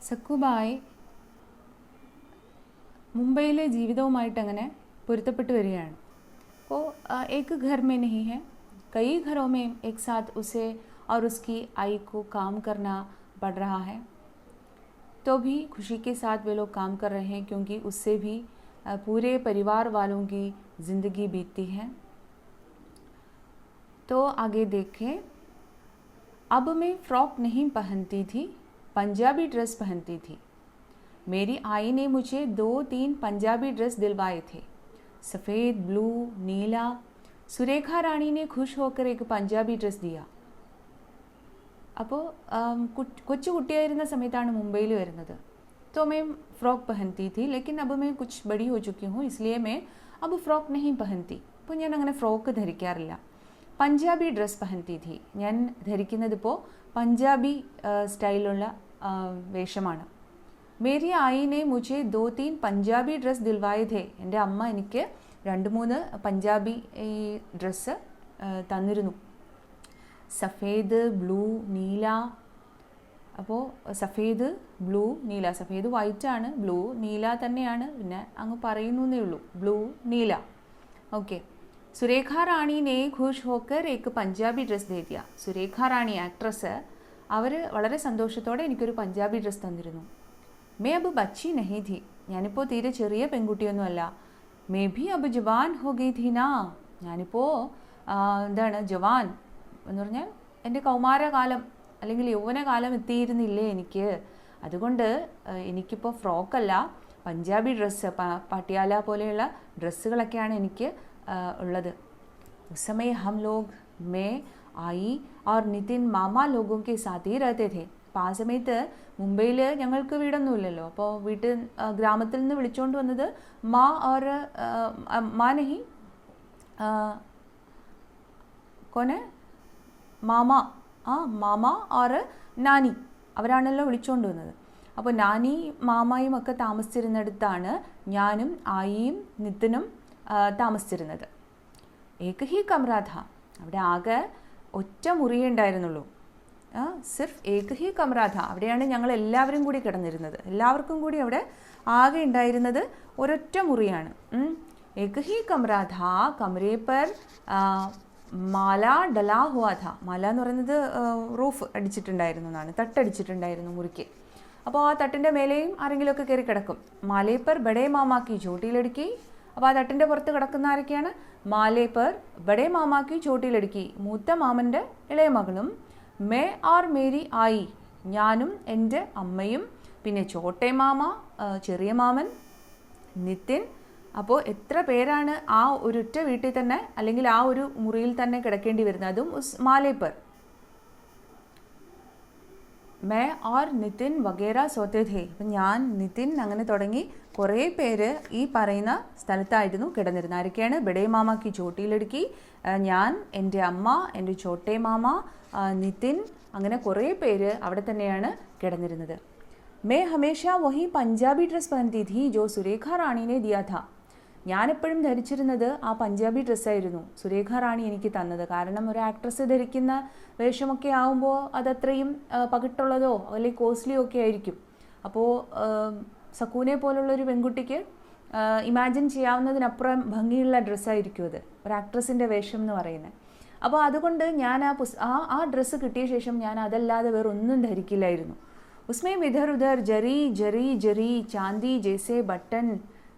സക്കുബായ് മുംബൈയിലെ ജീവിതവുമായിട്ട് അങ്ങനെ പൊരുത്തപ്പെട്ടു വരികയാണ്. അപ്പോൾ एक घर में नहीं है, कई घरों में एक साथ उसे और उसकी आई को काम करना पड़ रहा है. तो भी खुशी के साथ वे लोग काम कर रहे हैं क्योंकि उससे भी पूरे परिवार वालों की ज़िंदगी बीतती है. तो आगे देखें. अब मैं फ़्रॉक नहीं पहनती थी, पंजाबी ड्रेस पहनती थी. मेरी आई ने मुझे 2-3 पंजाबी ड्रेस दिलवाए थे. सफ़ेद, ब्लू, नीला. सुरेखा रानी ने खुश होकर एक पंजाबी ड्रेस दिया. അപ്പോൾ കൊച്ചു കുട്ടിയായിരുന്ന സമയത്താണ് മുംബൈയിൽ വരുന്നത്. तो मैं फ़्रॉक पहनती थी लेकिन अब मैं कुछ बड़ी हो चुकी हूँ इसलिए मैं अब फ़्रॉक नहीं पहनती. അപ്പോൾ ഞാൻ അങ്ങനെ ഫ്രോക്ക് ധരിക്കാറില്ല. പഞ്ചാബി ഡ്രസ് പഹൻതി थी. ഞാൻ ധരിക്കുന്നത് ഇപ്പോൾ പഞ്ചാബി സ്റ്റൈലുള്ള വേഷമാണ്. മേരി ആയിനെ മുझे 2-3 പഞ്ചാബി ഡ്രസ് ദിൽവായേ थे. എൻ്റെ അമ്മ എനിക്ക് 2-3 പഞ്ചാബി ഡ്രസ്സ് തന്നിരുന്നു. സഫേദ്, ബ്ലൂ, നീല. അപ്പോൾ സഫേദ്, ബ്ലൂ, നീല. സഫേദ് വൈറ്റ് ആണ്, ബ്ലൂ നീല തന്നെയാണ്, പിന്നെ അങ്ങ് പറയുന്നേ ഉള്ളൂ, ബ്ലൂ നീല. ഓക്കെ. സുരേഖ റാണി ने खुश होकर एक पंजाबी ड्रेस दे दिया. സുരേഖ റാണി ആക്ട്രസ് അവർ വളരെ സന്തോഷത്തോടെ എനിക്കൊരു പഞ്ചാബി ഡ്രസ്സ് തന്നിരുന്നു. मैं अब बच्ची नहीं थी. ഞാനിപ്പോൾ തീരെ ചെറിയ പെൺകുട്ടിയൊന്നുമല്ല. मैं भी अब जवान हो गई थी ना. ഞാനിപ്പോൾ എന്താണ് ജവാൻ എന്ന് പറഞ്ഞാൽ എൻ്റെ കൗമാരകാലം അല്ലെങ്കിൽ യൗവനകാലം എത്തിയിരുന്നില്ലേ എനിക്ക്. അതുകൊണ്ട് എനിക്കിപ്പോൾ ഫ്രോക്കല്ല, പഞ്ചാബി ഡ്രസ്സ്, പട്ടിയാല പോലെയുള്ള ഡ്രസ്സുകളൊക്കെയാണ് എനിക്ക് ഉള്ളത്. उस समय हम लोग मैं आई और नितिन मामा लोगों के साथ ही रहते थे. അപ്പോൾ ആ സമയത്ത് മുംബൈയിൽ ഞങ്ങൾക്ക് വീടൊന്നുമില്ലല്ലോ. അപ്പോൾ ഗ്രാമത്തിൽ നിന്ന് വിളിച്ചുകൊണ്ട് വന്നത് മാ ഓർ മാ നഹി കോനെ മാമ മാമ ഓർ നാനി അവരാണല്ലോ വിളിച്ചുകൊണ്ട് വന്നത്. അപ്പോൾ നാനി മാമായും ഒക്കെ താമസിച്ചിരുന്നിടത്താണ് ഞാനും ആയിയും നിതിനും താമസിച്ചിരുന്നത്. ഏക ഹി കമറ ഥാ. അവിടെ ആകെ ഒറ്റ മുറിയേ ഉണ്ടായിരുന്നുള്ളൂ. സിർഫ് ഏക ഹി കമറ ഥാ. അവിടെയാണ് ഞങ്ങൾ എല്ലാവരും കൂടി കിടന്നിരുന്നത്. എല്ലാവർക്കും കൂടി അവിടെ ആകെ ഉണ്ടായിരുന്നത് ഒരൊറ്റ മുറിയാണ്. ഏക ഹി കമറ ഥാ. കമരേ പർ മാല ഡലാ ഹുവാ ഥാ. മാല എന്ന് പറയുന്നത് റൂഫ് അടിച്ചിട്ടുണ്ടായിരുന്നു എന്നാണ്, തട്ടടിച്ചിട്ടുണ്ടായിരുന്നു മുറിക്ക്. അപ്പോൾ ആ തട്ടിൻ്റെ മേലെയും ആരെങ്കിലുമൊക്കെ കയറി കിടക്കും. മാലേ പർ ബഡേ മാമാക്കി ചോട്ടിയിലടുക്കി. അപ്പോൾ ആ തട്ടിൻ്റെ പുറത്ത് കിടക്കുന്ന ആരൊക്കെയാണ്? മാലേ പർ ബഡേ മാമാക്കി ചോട്ടിയിലടുക്കി. മൂത്ത മാമൻ്റെ ഇളയ മകളും. മേ ആർ മേരി ആയി. ഞാനും എൻ്റെ അമ്മയും. പിന്നെ ചോട്ടെ മാമ ചെറിയ മാമൻ. നിതിൻ. അപ്പോൾ എത്ര പേരാണ് ആ ഒരൊറ്റ വീട്ടിൽ തന്നെ അല്ലെങ്കിൽ ആ ഒരു മുറിയിൽ തന്നെ കിടക്കേണ്ടി വരുന്നത്? അതും മാലേ പർ. മേ ഓർ നിതിൻ വഗേറ സോത്തെ ഥേ. അപ്പം ഞാൻ, നിതിൻ, അങ്ങനെ തുടങ്ങി കുറേ പേര് ഈ പറയുന്ന സ്ഥലത്തായിരുന്നു കിടന്നിരുന്നത്. ആരൊക്കെയാണ്? ബഡേ മാമാക്കി ചോട്ടിയിലെടുക്കി, ഞാൻ, എൻ്റെ അമ്മ, എൻ്റെ ചോട്ടെ മാമ, നിതിൻ, അങ്ങനെ കുറേ പേര് അവിടെ തന്നെയാണ് കിടന്നിരുന്നത്. മേ ഹമേഷ വഹി പഞ്ചാബി ഡ്രസ് പഹൻതി ഥി ജോ സുരേഖ റാണിനെ ദിയാ ഥാ. ഞാനെപ്പോഴും ധരിച്ചിരുന്നത് ആ പഞ്ചാബി ഡ്രസ്സായിരുന്നു സുരേഖ റാണി എനിക്ക് തന്നത്. കാരണം ഒരു ആക്ട്രസ് ധരിക്കുന്ന വേഷമൊക്കെ ആകുമ്പോൾ അതത്രയും പകിട്ടുള്ളതോ അല്ലെങ്കിൽ കോസ്റ്റ്ലിയോ ഒക്കെ ആയിരിക്കും. അപ്പോൾ സക്കൂനെ പോലുള്ളൊരു പെൺകുട്ടിക്ക് ഇമാജിൻ ചെയ്യാവുന്നതിനപ്പുറം ഭംഗിയുള്ള ഡ്രസ്സായിരിക്കും അത്, ഒരു ആക്ട്രസിൻ്റെ വേഷം എന്ന് പറയുന്നത്. അപ്പോൾ അതുകൊണ്ട് ഞാൻ ആ ഡ്രസ്സ് കിട്ടിയ ശേഷം ഞാൻ അതല്ലാതെ വേറൊന്നും ധരിക്കില്ലായിരുന്നു. ഉസ്മേ ഇധർ ഉധർ ജറി ജറി ജറി ചാന്തി ജേസെ ബട്ടൺ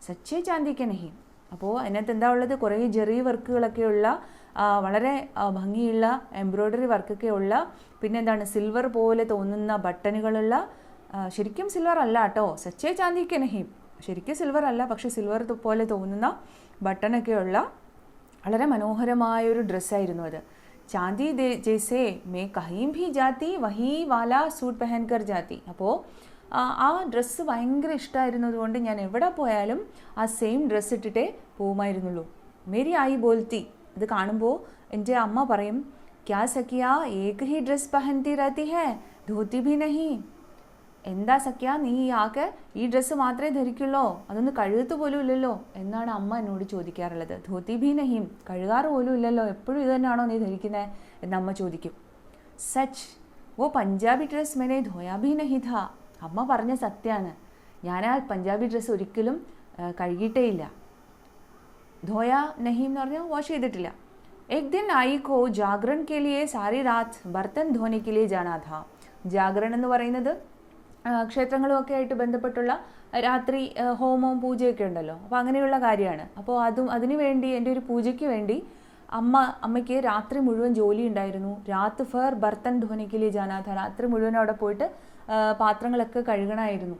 സച്ചേ ചാന്തിക്ക് നഹി. അപ്പോൾ അതിനകത്ത് എന്താ ഉള്ളത്? കുറേ ജെറി വർക്കുകളൊക്കെയുള്ള വളരെ ഭംഗിയുള്ള എംബ്രോയ്ഡറി വർക്കൊക്കെ ഉള്ള, പിന്നെ എന്താണ്, സിൽവർ പോലെ തോന്നുന്ന ബട്ടണുകളുള്ള, ശരിക്കും സിൽവർ അല്ല കേട്ടോ, സച്ചേ ചാന്തിക്ക് നഹി, ശരിക്കും സിൽവർ അല്ല, പക്ഷെ സിൽവർ പോലെ തോന്നുന്ന ബട്ടണൊക്കെയുള്ള വളരെ മനോഹരമായൊരു ഡ്രസ്സായിരുന്നു അത്. ചാന്തി ജേസേ മേ കഹീം ഭി ജാത്തി വഹി വാല സൂട്ട് പെഹൻകർ ജാത്തി. അപ്പോൾ ആ ഡ്രസ്സ് ഭയങ്കര ഇഷ്ടമായിരുന്നതുകൊണ്ട് ഞാൻ എവിടെ പോയാലും ആ സെയിം ഡ്രസ്സ് ഇട്ടിട്ടേ പോകുമായിരുന്നുള്ളൂ. മേരി ആയി ബോൽത്തി. ഇത് കാണുമ്പോൾ എൻ്റെ അമ്മ പറയും, ക്യാ സഖിയ ഏക ഹി ഡ്രസ് പഹൻതി രഹതി ഹൈ ധോത്തി ഭി നഹി. എന്താ സഖ്യ, നീ ആകെ ഈ ഡ്രസ്സ് മാത്രമേ ധരിക്കുള്ളൂ, അതൊന്ന് കഴുകത്ത് പോലും ഇല്ലല്ലോ എന്നാണ് അമ്മ എന്നോട് ചോദിക്കാറുള്ളത്. ധോത്തി ഭി നഹീം, കഴുകാറ് പോലും ഇല്ലല്ലോ, എപ്പോഴും ഇത് തന്നെയാണോ നീ ധരിക്കുന്നത് എന്ന് അമ്മ ചോദിക്കും. സച്ച് वो पंजाबी ड्रेस मैंने धोया भी नहीं था. അമ്മ പറഞ്ഞ സത്യമാണ്. ഞാൻ ആ പഞ്ചാബി ഡ്രസ്സ് ഒരിക്കലും കഴുകിയിട്ടേ ഇല്ല. ധോയ നഹീം എന്ന് പറഞ്ഞാൽ വാഷ് ചെയ്തിട്ടില്ല. एक दिन आई को जागरण के लिए सारी रात बर्तन धोने के लिए जाना था. ജാഗരൺ എന്ന് പറയുന്നത് ക്ഷേത്രങ്ങളുമൊക്കെ ആയിട്ട് ബന്ധപ്പെട്ടുള്ള രാത്രി ഹോമവും പൂജയൊക്കെ ഉണ്ടല്ലോ. അപ്പോൾ അങ്ങനെയുള്ള കാര്യമാണ്. അപ്പോൾ അതിനു വേണ്ടി എൻ്റെ ഒരു പൂജയ്ക്ക് വേണ്ടി അമ്മയ്ക്ക് രാത്രി മുഴുവൻ ജോലി ഉണ്ടായിരുന്നു. രാത് ഫർ ബർത്തൻ ധോനിക്കിലി ജാനാഥ, രാത്രി മുഴുവൻ അവിടെ പോയിട്ട് പാത്രങ്ങളൊക്കെ കഴുകണമായിരുന്നു.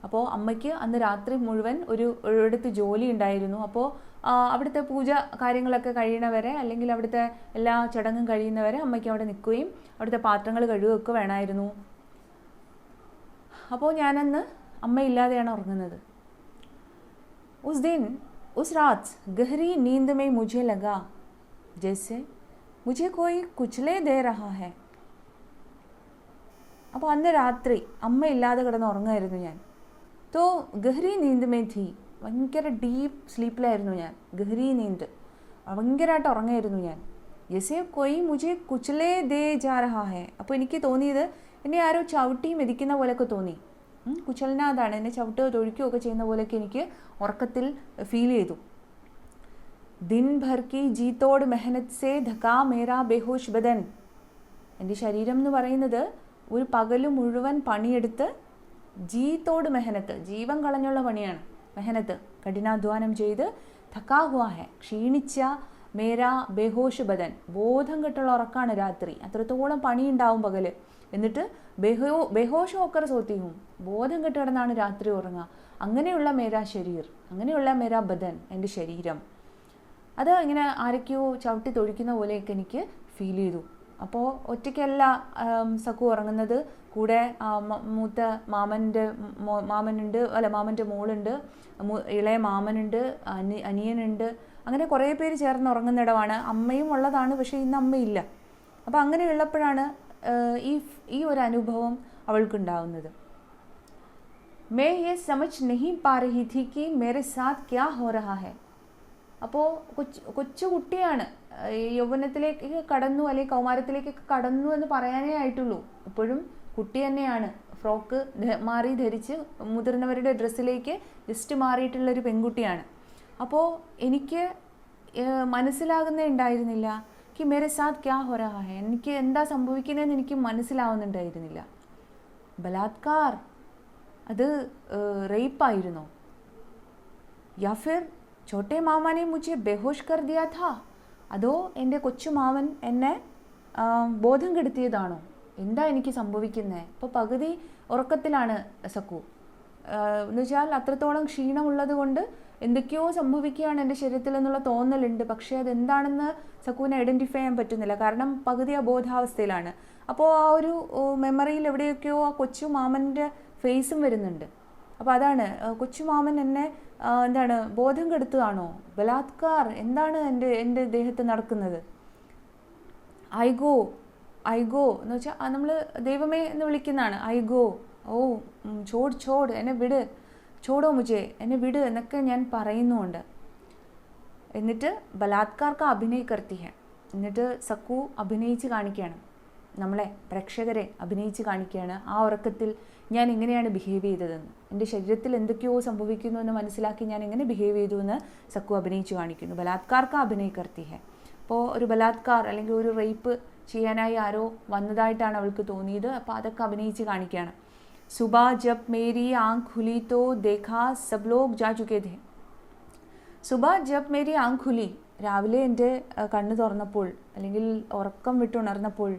അപ്പോൾ അമ്മയ്ക്ക് അന്ന് രാത്രി മുഴുവൻ ഒരിടത്ത് ജോലി ഉണ്ടായിരുന്നു. അപ്പോൾ അവിടുത്തെ പൂജ കാര്യങ്ങളൊക്കെ കഴിയണവരെ, അല്ലെങ്കിൽ അവിടുത്തെ എല്ലാ ചടങ്ങും കഴിയുന്നവരെ അമ്മയ്ക്ക് അവിടെ നിൽക്കുകയും അവിടുത്തെ പാത്രങ്ങൾ കഴുകുകയൊക്കെ വേണമായിരുന്നു. അപ്പോൾ ഞാനന്ന് അമ്മയില്ലാതെയാണ് ഉറങ്ങുന്നത്. उस दिन उस रात गहरी नींद में मुझे लगा जैसे मुझे कोई कुचले दे रहा है. അപ്പോൾ അന്ന് രാത്രി അമ്മയില്ലാതെ കിടന്ന് ഉറങ്ങായിരുന്നു ഞാൻ. തോ ഗഹരി നീന്ത് മേ ഥി, ഭയങ്കര ഡീപ്പ് സ്ലീപ്പിലായിരുന്നു ഞാൻ. ഗഹരി നീന്ത്, ഭയങ്കരമായിട്ട് ഉറങ്ങായിരുന്നു ഞാൻ. ജെസെ കൊയ് മുझे കുച്ചലേ ദേ ജാ രഹാ ഹെ. അപ്പോൾ എനിക്ക് തോന്നിയത് എന്നെ ആരോ ചവിട്ടി മെതിക്കുന്ന പോലെയൊക്കെ തോന്നി. കുച്ചലിനാതാണ്, എന്നെ ചവിട്ടുകയോ തൊഴിക്കുകയോ ഒക്കെ ചെയ്യുന്ന പോലെയൊക്കെ എനിക്ക് ഉറക്കത്തിൽ ഫീൽ ചെയ്തു. ദിൻ ഭർ കി ജീത്തോട് മെഹനത് സേ ധക്കാ മേരാ ബേഹോഷ് ബദൻ. എൻ്റെ ശരീരം എന്ന് പറയുന്നത് ഒരു പകല് മുഴുവൻ പണിയെടുത്ത്, ജീത്തോട് മെഹനത്ത്, ജീവൻ കളഞ്ഞുള്ള പണിയാണ് മെഹനത്ത്, കഠിനാധ്വാനം ചെയ്ത്, ധക്കാ ഹുവാ ഹെ, ക്ഷീണിച്ച, മേരാ ബേഹോഷ് ബദൻ, ബോധം കെട്ടുള്ള ഉറക്കാണ് രാത്രി. അത്രത്തോളം പണിയുണ്ടാവും പകല്. എന്നിട്ട് ബേഹോഷ് ഹോക്കർ സോത്തിയും, ബോധം കെട്ട് കിടന്നാണ് രാത്രി ഉറങ്ങുക. അങ്ങനെയുള്ള മേരാ ശരീർ, അങ്ങനെയുള്ള മേരാ ബദൻ, എൻ്റെ ശരീരം, അത് ഇങ്ങനെ ആരൊക്കെയോ ചവിട്ടി തൊഴിക്കുന്ന പോലെയൊക്കെ എനിക്ക് ഫീൽ ചെയ്തു. അപ്പോൾ ഒറ്റയ്ക്കല്ല സക്കു ഉറങ്ങുന്നത്. കൂടെ മൂത്ത മാമൻ്റെ മോളുണ്ട്, ഇളയ മാമനുണ്ട്, അനിയനുണ്ട്. അങ്ങനെ കുറേ പേര് ചേർന്ന് ഉറങ്ങുന്നിടമാണ്. അമ്മയും ഉള്ളതാണ്, പക്ഷേ ഇന്ന് അമ്മയില്ല. അപ്പോൾ അങ്ങനെയുള്ളപ്പോഴാണ് ഈ ഒരു അനുഭവം അവൾക്കുണ്ടാവുന്നത്. മേ യെ സമജ് നഹീ പാ രഹി ഥി കി മേരെ സാത്ത് ക്യാ ഹോ രഹാ ഹെ. അപ്പോൾ കൊച്ചു കുട്ടിയാണ്, യൗവനത്തിലേക്ക് കടന്നു അല്ലെങ്കിൽ കൗമാരത്തിലേക്കൊക്കെ കടന്നു എന്ന് പറയാനേ ആയിട്ടുള്ളൂ. ഇപ്പോഴും കുട്ടി തന്നെയാണ്. ഫ്രോക്ക് മാറി ധരിച്ച് മുതിർന്നവരുടെ ഡ്രസ്സിലേക്ക് ജസ്റ്റ് മാറിയിട്ടുള്ളൊരു പെൺകുട്ടിയാണ്. അപ്പോൾ എനിക്ക് മനസ്സിലാകുന്നേ ഉണ്ടായിരുന്നില്ല കി മേരെ സാത്ത് ക്യാ ഹോ രഹാ ഹെ, എനിക്ക് എന്താ സംഭവിക്കുന്നതെന്ന് എനിക്ക് മനസ്സിലാവുന്നുണ്ടായിരുന്നില്ല. ബലാത്കാർ, അത് റേപ്പായിരുന്നോ? യാ ഫിർ छोटे मामा ने मुझे बेहोश कर दिया था, അതോ എൻ്റെ കൊച്ചു മാമൻ എന്നെ ബോധം കെടുത്തിയതാണോ? എന്താ എനിക്ക് സംഭവിക്കുന്നത്? ഇപ്പോൾ പകുതി ഉറക്കത്തിലാണ് സക്കു. എന്ന് വെച്ചാൽ അത്രത്തോളം ക്ഷീണമുള്ളത് കൊണ്ട് എന്തൊക്കെയോ സംഭവിക്കുകയാണ് എൻ്റെ ശരീരത്തിൽ എന്നുള്ള തോന്നലുണ്ട്. പക്ഷേ അതെന്താണെന്ന് സക്കുവിനെ ഐഡൻറ്റിഫൈ ചെയ്യാൻ പറ്റുന്നില്ല. കാരണം പകുതി അബോധാവസ്ഥയിലാണ്. അപ്പോൾ ആ ഒരു മെമ്മറിയിൽ എവിടെയൊക്കെയോ ആ കൊച്ചു മാമൻ്റെ ഫേസും വരുന്നുണ്ട്. അപ്പോൾ അതാണ്, കൊച്ചു മാമൻ എന്നെ എന്താണ് ബോധം കെടുത്തതാണോ? ബലാത്കാർ, എന്താണ് എൻ്റെ ദേഹത്ത് നടക്കുന്നത്? ഐഗോ എന്ന് വെച്ചാൽ നമ്മൾ ദൈവമേ എന്ന് വിളിക്കുന്നതാണ്. ഐഗോ, ഓ ചോട് എന്നെ വിട്, ചോടോ മുജെ, എന്നെ വിട് എന്നൊക്കെ ഞാൻ പറയുന്നുമുണ്ട്. എന്നിട്ട് ബലാത്കാർക്ക് അഭിനയ കർത്തി ഹെ, എന്നിട്ട് സക്കു അഭിനയിച്ച് കാണിക്കുകയാണ്, നമ്മളെ പ്രേക്ഷകരെ അഭിനയിച്ച് കാണിക്കുകയാണ് ആ ഉറക്കത്തിൽ ഞാൻ എങ്ങനെയാണ് ബിഹേവ് ചെയ്തതെന്ന്. എൻ്റെ ശരീരത്തിൽ എന്തൊക്കെയോ സംഭവിക്കുന്നു എന്ന് മനസ്സിലാക്കി ഞാൻ എങ്ങനെ ബിഹേവ് ചെയ്തു എന്ന് സക്കു അഭിനയിച്ച് കാണിക്കുന്നു. ബലാത്കാർക്ക് അഭിനയ കർത്തി ഹെ. അപ്പോൾ ഒരു ബലാത്കാർ അല്ലെങ്കിൽ ഒരു റേപ്പ് ചെയ്യാനായി ആരോ വന്നതായിട്ടാണ് അവൾക്ക് തോന്നിയത്. അപ്പോൾ അതൊക്കെ അഭിനയിച്ച് കാണിക്കുകയാണ്. സുബാ ജബ് മേരി ആങ്ക് ഖുലി തോ ദേഖാ സബ് ലോഗ് ജാ ചുക്കേ ഥേ. സുബാ ജബ് മേരി ആങ്ക് ഖുലി, രാവിലെ എൻ്റെ കണ്ണ് തുറന്നപ്പോൾ അല്ലെങ്കിൽ ഉറക്കം വിട്ടുണർന്നപ്പോൾ,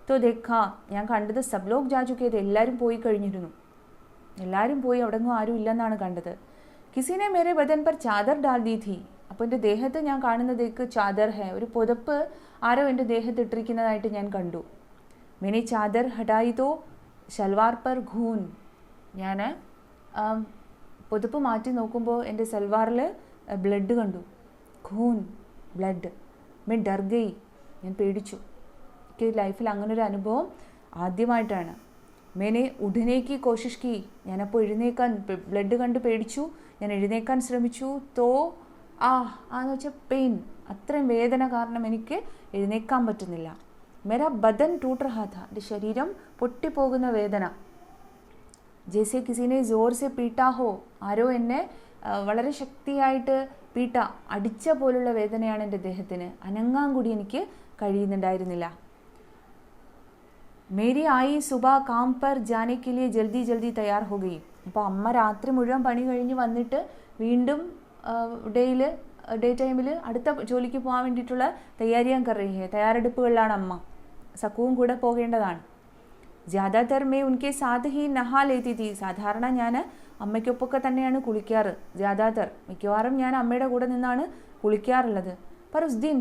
തോ ദേഖാ, ഞാൻ കണ്ടത് സബ് ലോഗ് ജാ ചുക്കേ ഥേ, എല്ലാവരും പോയി കഴിഞ്ഞിരുന്നു. എല്ലാവരും പോയി, അവിടെങ്ങും ആരും ഇല്ലെന്നാണ് കണ്ടത്. കിസിനെ മേരെ ബദൻ പർ ചാദർ ഡാൽ ദീ ഥി. അപ്പോൾ എൻ്റെ ദേഹത്ത് ഞാൻ കാണുന്നതേക്ക് ചാദർ ഹെ, ഒരു പുതപ്പ് ആരോ എൻ്റെ ദേഹത്ത് ഇട്ടിരിക്കുന്നതായിട്ട് ഞാൻ കണ്ടു. മേനെ ചാദർ ഹടായി തോ സൽവാർ പർ ഖൂൻ. ഞാൻ പുതപ്പ് മാറ്റി നോക്കുമ്പോൾ എൻ്റെ സൽവാറിൽ ബ്ലഡ് കണ്ടു. ഖൂൻ, ബ്ലഡ്. മേ ഡർ ഗയി, ഞാൻ പേടിച്ചു. എനിക്ക് ലൈഫിൽ അങ്ങനൊരു അനുഭവം ആദ്യമായിട്ടാണ്. മേനെ ഉടനേക്ക് കോശിഷ് കി, ഞാനപ്പോൾ എഴുന്നേക്കാൻ, ബ്ലഡ് കണ്ട് പേടിച്ചു, ഞാൻ എഴുന്നേക്കാൻ ശ്രമിച്ചു. തോ എന്ന് വെച്ചാൽ പെയിൻ, അത്രയും വേദന കാരണം എനിക്ക് എഴുന്നേക്കാൻ പറ്റുന്നില്ല. മേരാ ബദൻ ടൂട്ട് രഹാ ഥാ, എൻ്റെ ശരീരം പൊട്ടിപ്പോകുന്ന വേദന. ജैसे किसी ने जोर से पीटा हो, ആരോ എന്നെ വളരെ ശക്തിയായിട്ട് പീട്ട, അടിച്ച പോലുള്ള വേദനയാണ് എൻ്റെ ദേഹത്തിന്. അനങ്ങാൻ കൂടി എനിക്ക് കഴിയുന്നുണ്ടായിരുന്നില്ല. മേരി ആയി സുബ കാം പർ ജാനെ കെ ലിയെ ജൽദി ജൽദി തയ്യാർ ഹോ ഗയി. അപ്പോൾ അമ്മ രാത്രി മുഴുവൻ പണി കഴിഞ്ഞ് വന്നിട്ട് വീണ്ടും ഡേ ടൈമിൽ അടുത്ത ജോലിക്ക് പോകാൻ വേണ്ടിയിട്ടുള്ള തയ്യാറിയാൻ കറിയേ, തയ്യാറെടുപ്പുകളിലാണ് അമ്മ. സക്കുവും കൂടെ പോകേണ്ടതാണ്. ज़्यादातर मैं उनके साथ ही नहा लेती थी. സാധാരണ ഞാൻ അമ്മയ്ക്കൊപ്പൊക്കെ തന്നെയാണ് കുളിക്കാറ്. ज़्यादातर മിക്കവാറും ഞാൻ അമ്മയുടെ കൂടെ നിന്നാണ് കുളിക്കാറുള്ളത്. पर उस दिन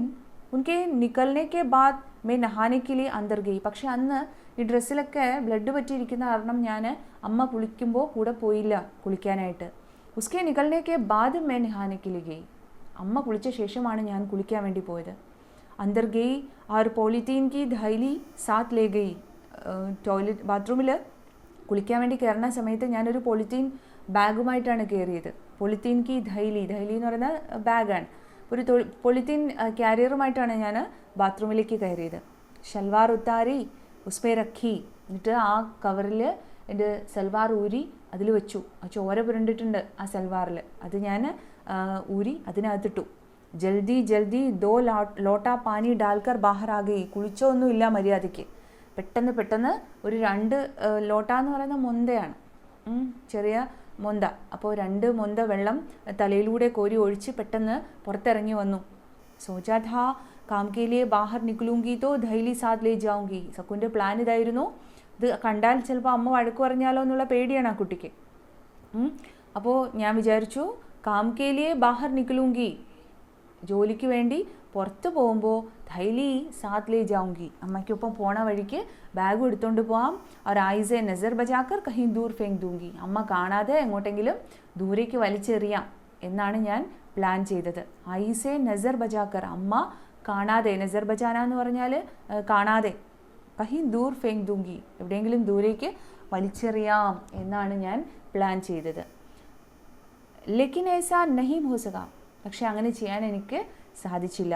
उनके निकलने के बाद मैं नहाने के लिए अंदर गई. പക്ഷെ അന്ന് ഈ ഡ്രസ്സിലൊക്കെ ബ്ലഡ് പറ്റിയിരിക്കുന്ന കാരണം ഞാൻ അമ്മ കുളിക്കുമ്പോൾ കൂടെ പോയില്ല കുളിക്കാനായിട്ട്. उसके निकलने के बाद मैं नहाने के लिए गई. അമ്മ കുളിച്ച ശേഷമാണ് ഞാൻ കുളിക്കാൻ വേണ്ടി പോയത്. अंदर गई और पॉलीथीन की थैली साथ ले गई. ടോയ്ലറ്റ് ബാത്റൂമിൽ കുളിക്കാൻ വേണ്ടി കയറുന്ന സമയത്ത് ഞാനൊരു പോളിത്തീൻ ബാഗുമായിട്ടാണ് കയറിയത്. പോളിത്തീൻ കി ധൈലി എന്ന് പറയുന്ന ബാഗാണ്. ഒരു പോളിത്തീൻ ക്യാരിയറുമായിട്ടാണ് ഞാൻ ബാത്റൂമിലേക്ക് കയറിയത്. ഷൽവാർ ഉത്താരി ഉസ്പേ രഖി. എന്നിട്ട് ആ കവറിൽ എൻ്റെ സൽവാർ ഊരി അതിൽ വെച്ചു. ആ ചോര പുരണ്ടിട്ടുണ്ട് ആ സൽവാറിൽ. അത് ഞാൻ ഊരി അതിനകത്തിട്ടു. ജൽദി ജൽദി ദോ ലോട്ടാ പാനി ഡാൽക്കർ ബാഹർ ആ ഗയി. കുളിച്ചൊന്നുമില്ല മര്യാദയ്ക്ക്. പെട്ടെന്ന് ഒരു 2 ലോട്ട എന്ന് പറയുന്ന മൊന്തയാണ്, ചെറിയ മൊന്ത. അപ്പോൾ 2 മൊന്ത വെള്ളം തലയിലൂടെ കോരി ഒഴിച്ച് പെട്ടെന്ന് പുറത്തിറങ്ങി വന്നു. സോച്ചാ ഥാ കാം കെ ലിയെ ബാഹർ നിക്കലൂങ്കി തോ ധൈലി സാത്ത് ലേ ജാऊंगी. സക്കുൻ്റെ പ്ലാൻ ഇതായിരുന്നു. ഇത് കണ്ടാൽ ചിലപ്പോൾ അമ്മ വഴക്ക് പറഞ്ഞാലോ എന്നുള്ള പേടിയാണ് ആ കുട്ടിക്ക്. അപ്പോൾ ഞാൻ വിചാരിച്ചു കാം കെ ലിയെ ബാഹർ നിക്കലൂങ്കി, ജോലിക്ക് വേണ്ടി പുറത്ത് പോകുമ്പോൾ ധൈലി സാത്ത് ലേ ജാऊंगी. അമ്മയ്ക്കൊപ്പം പോണ വഴിക്ക് ബാഗും എടുത്തുകൊണ്ട് പോകാം. और आइज़े नज़र बचाकर कहीं दूर फेंक दूंगी. അമ്മ കാണാതെ എങ്ങോട്ടെങ്കിലും ദൂരേക്ക് വലിച്ചെറിയാം എന്നാണ് ഞാൻ പ്ലാൻ ചെയ്തത്. ഐസെ നസർ ബജാക്കർ, അമ്മ കാണാതെ. നസർ ബജാന എന്ന് പറഞ്ഞാൽ കാണാതെ. കहीं दूर फेंक दूंगी, എവിടെയെങ്കിലും ദൂരേക്ക് വലിച്ചെറിയാം എന്നാണ് ഞാൻ പ്ലാൻ ചെയ്തത്. लेकिन ऐसा नहीं हो सका. പക്ഷെ അങ്ങനെ ചെയ്യാൻ എനിക്ക് സാധിച്ചില്ല.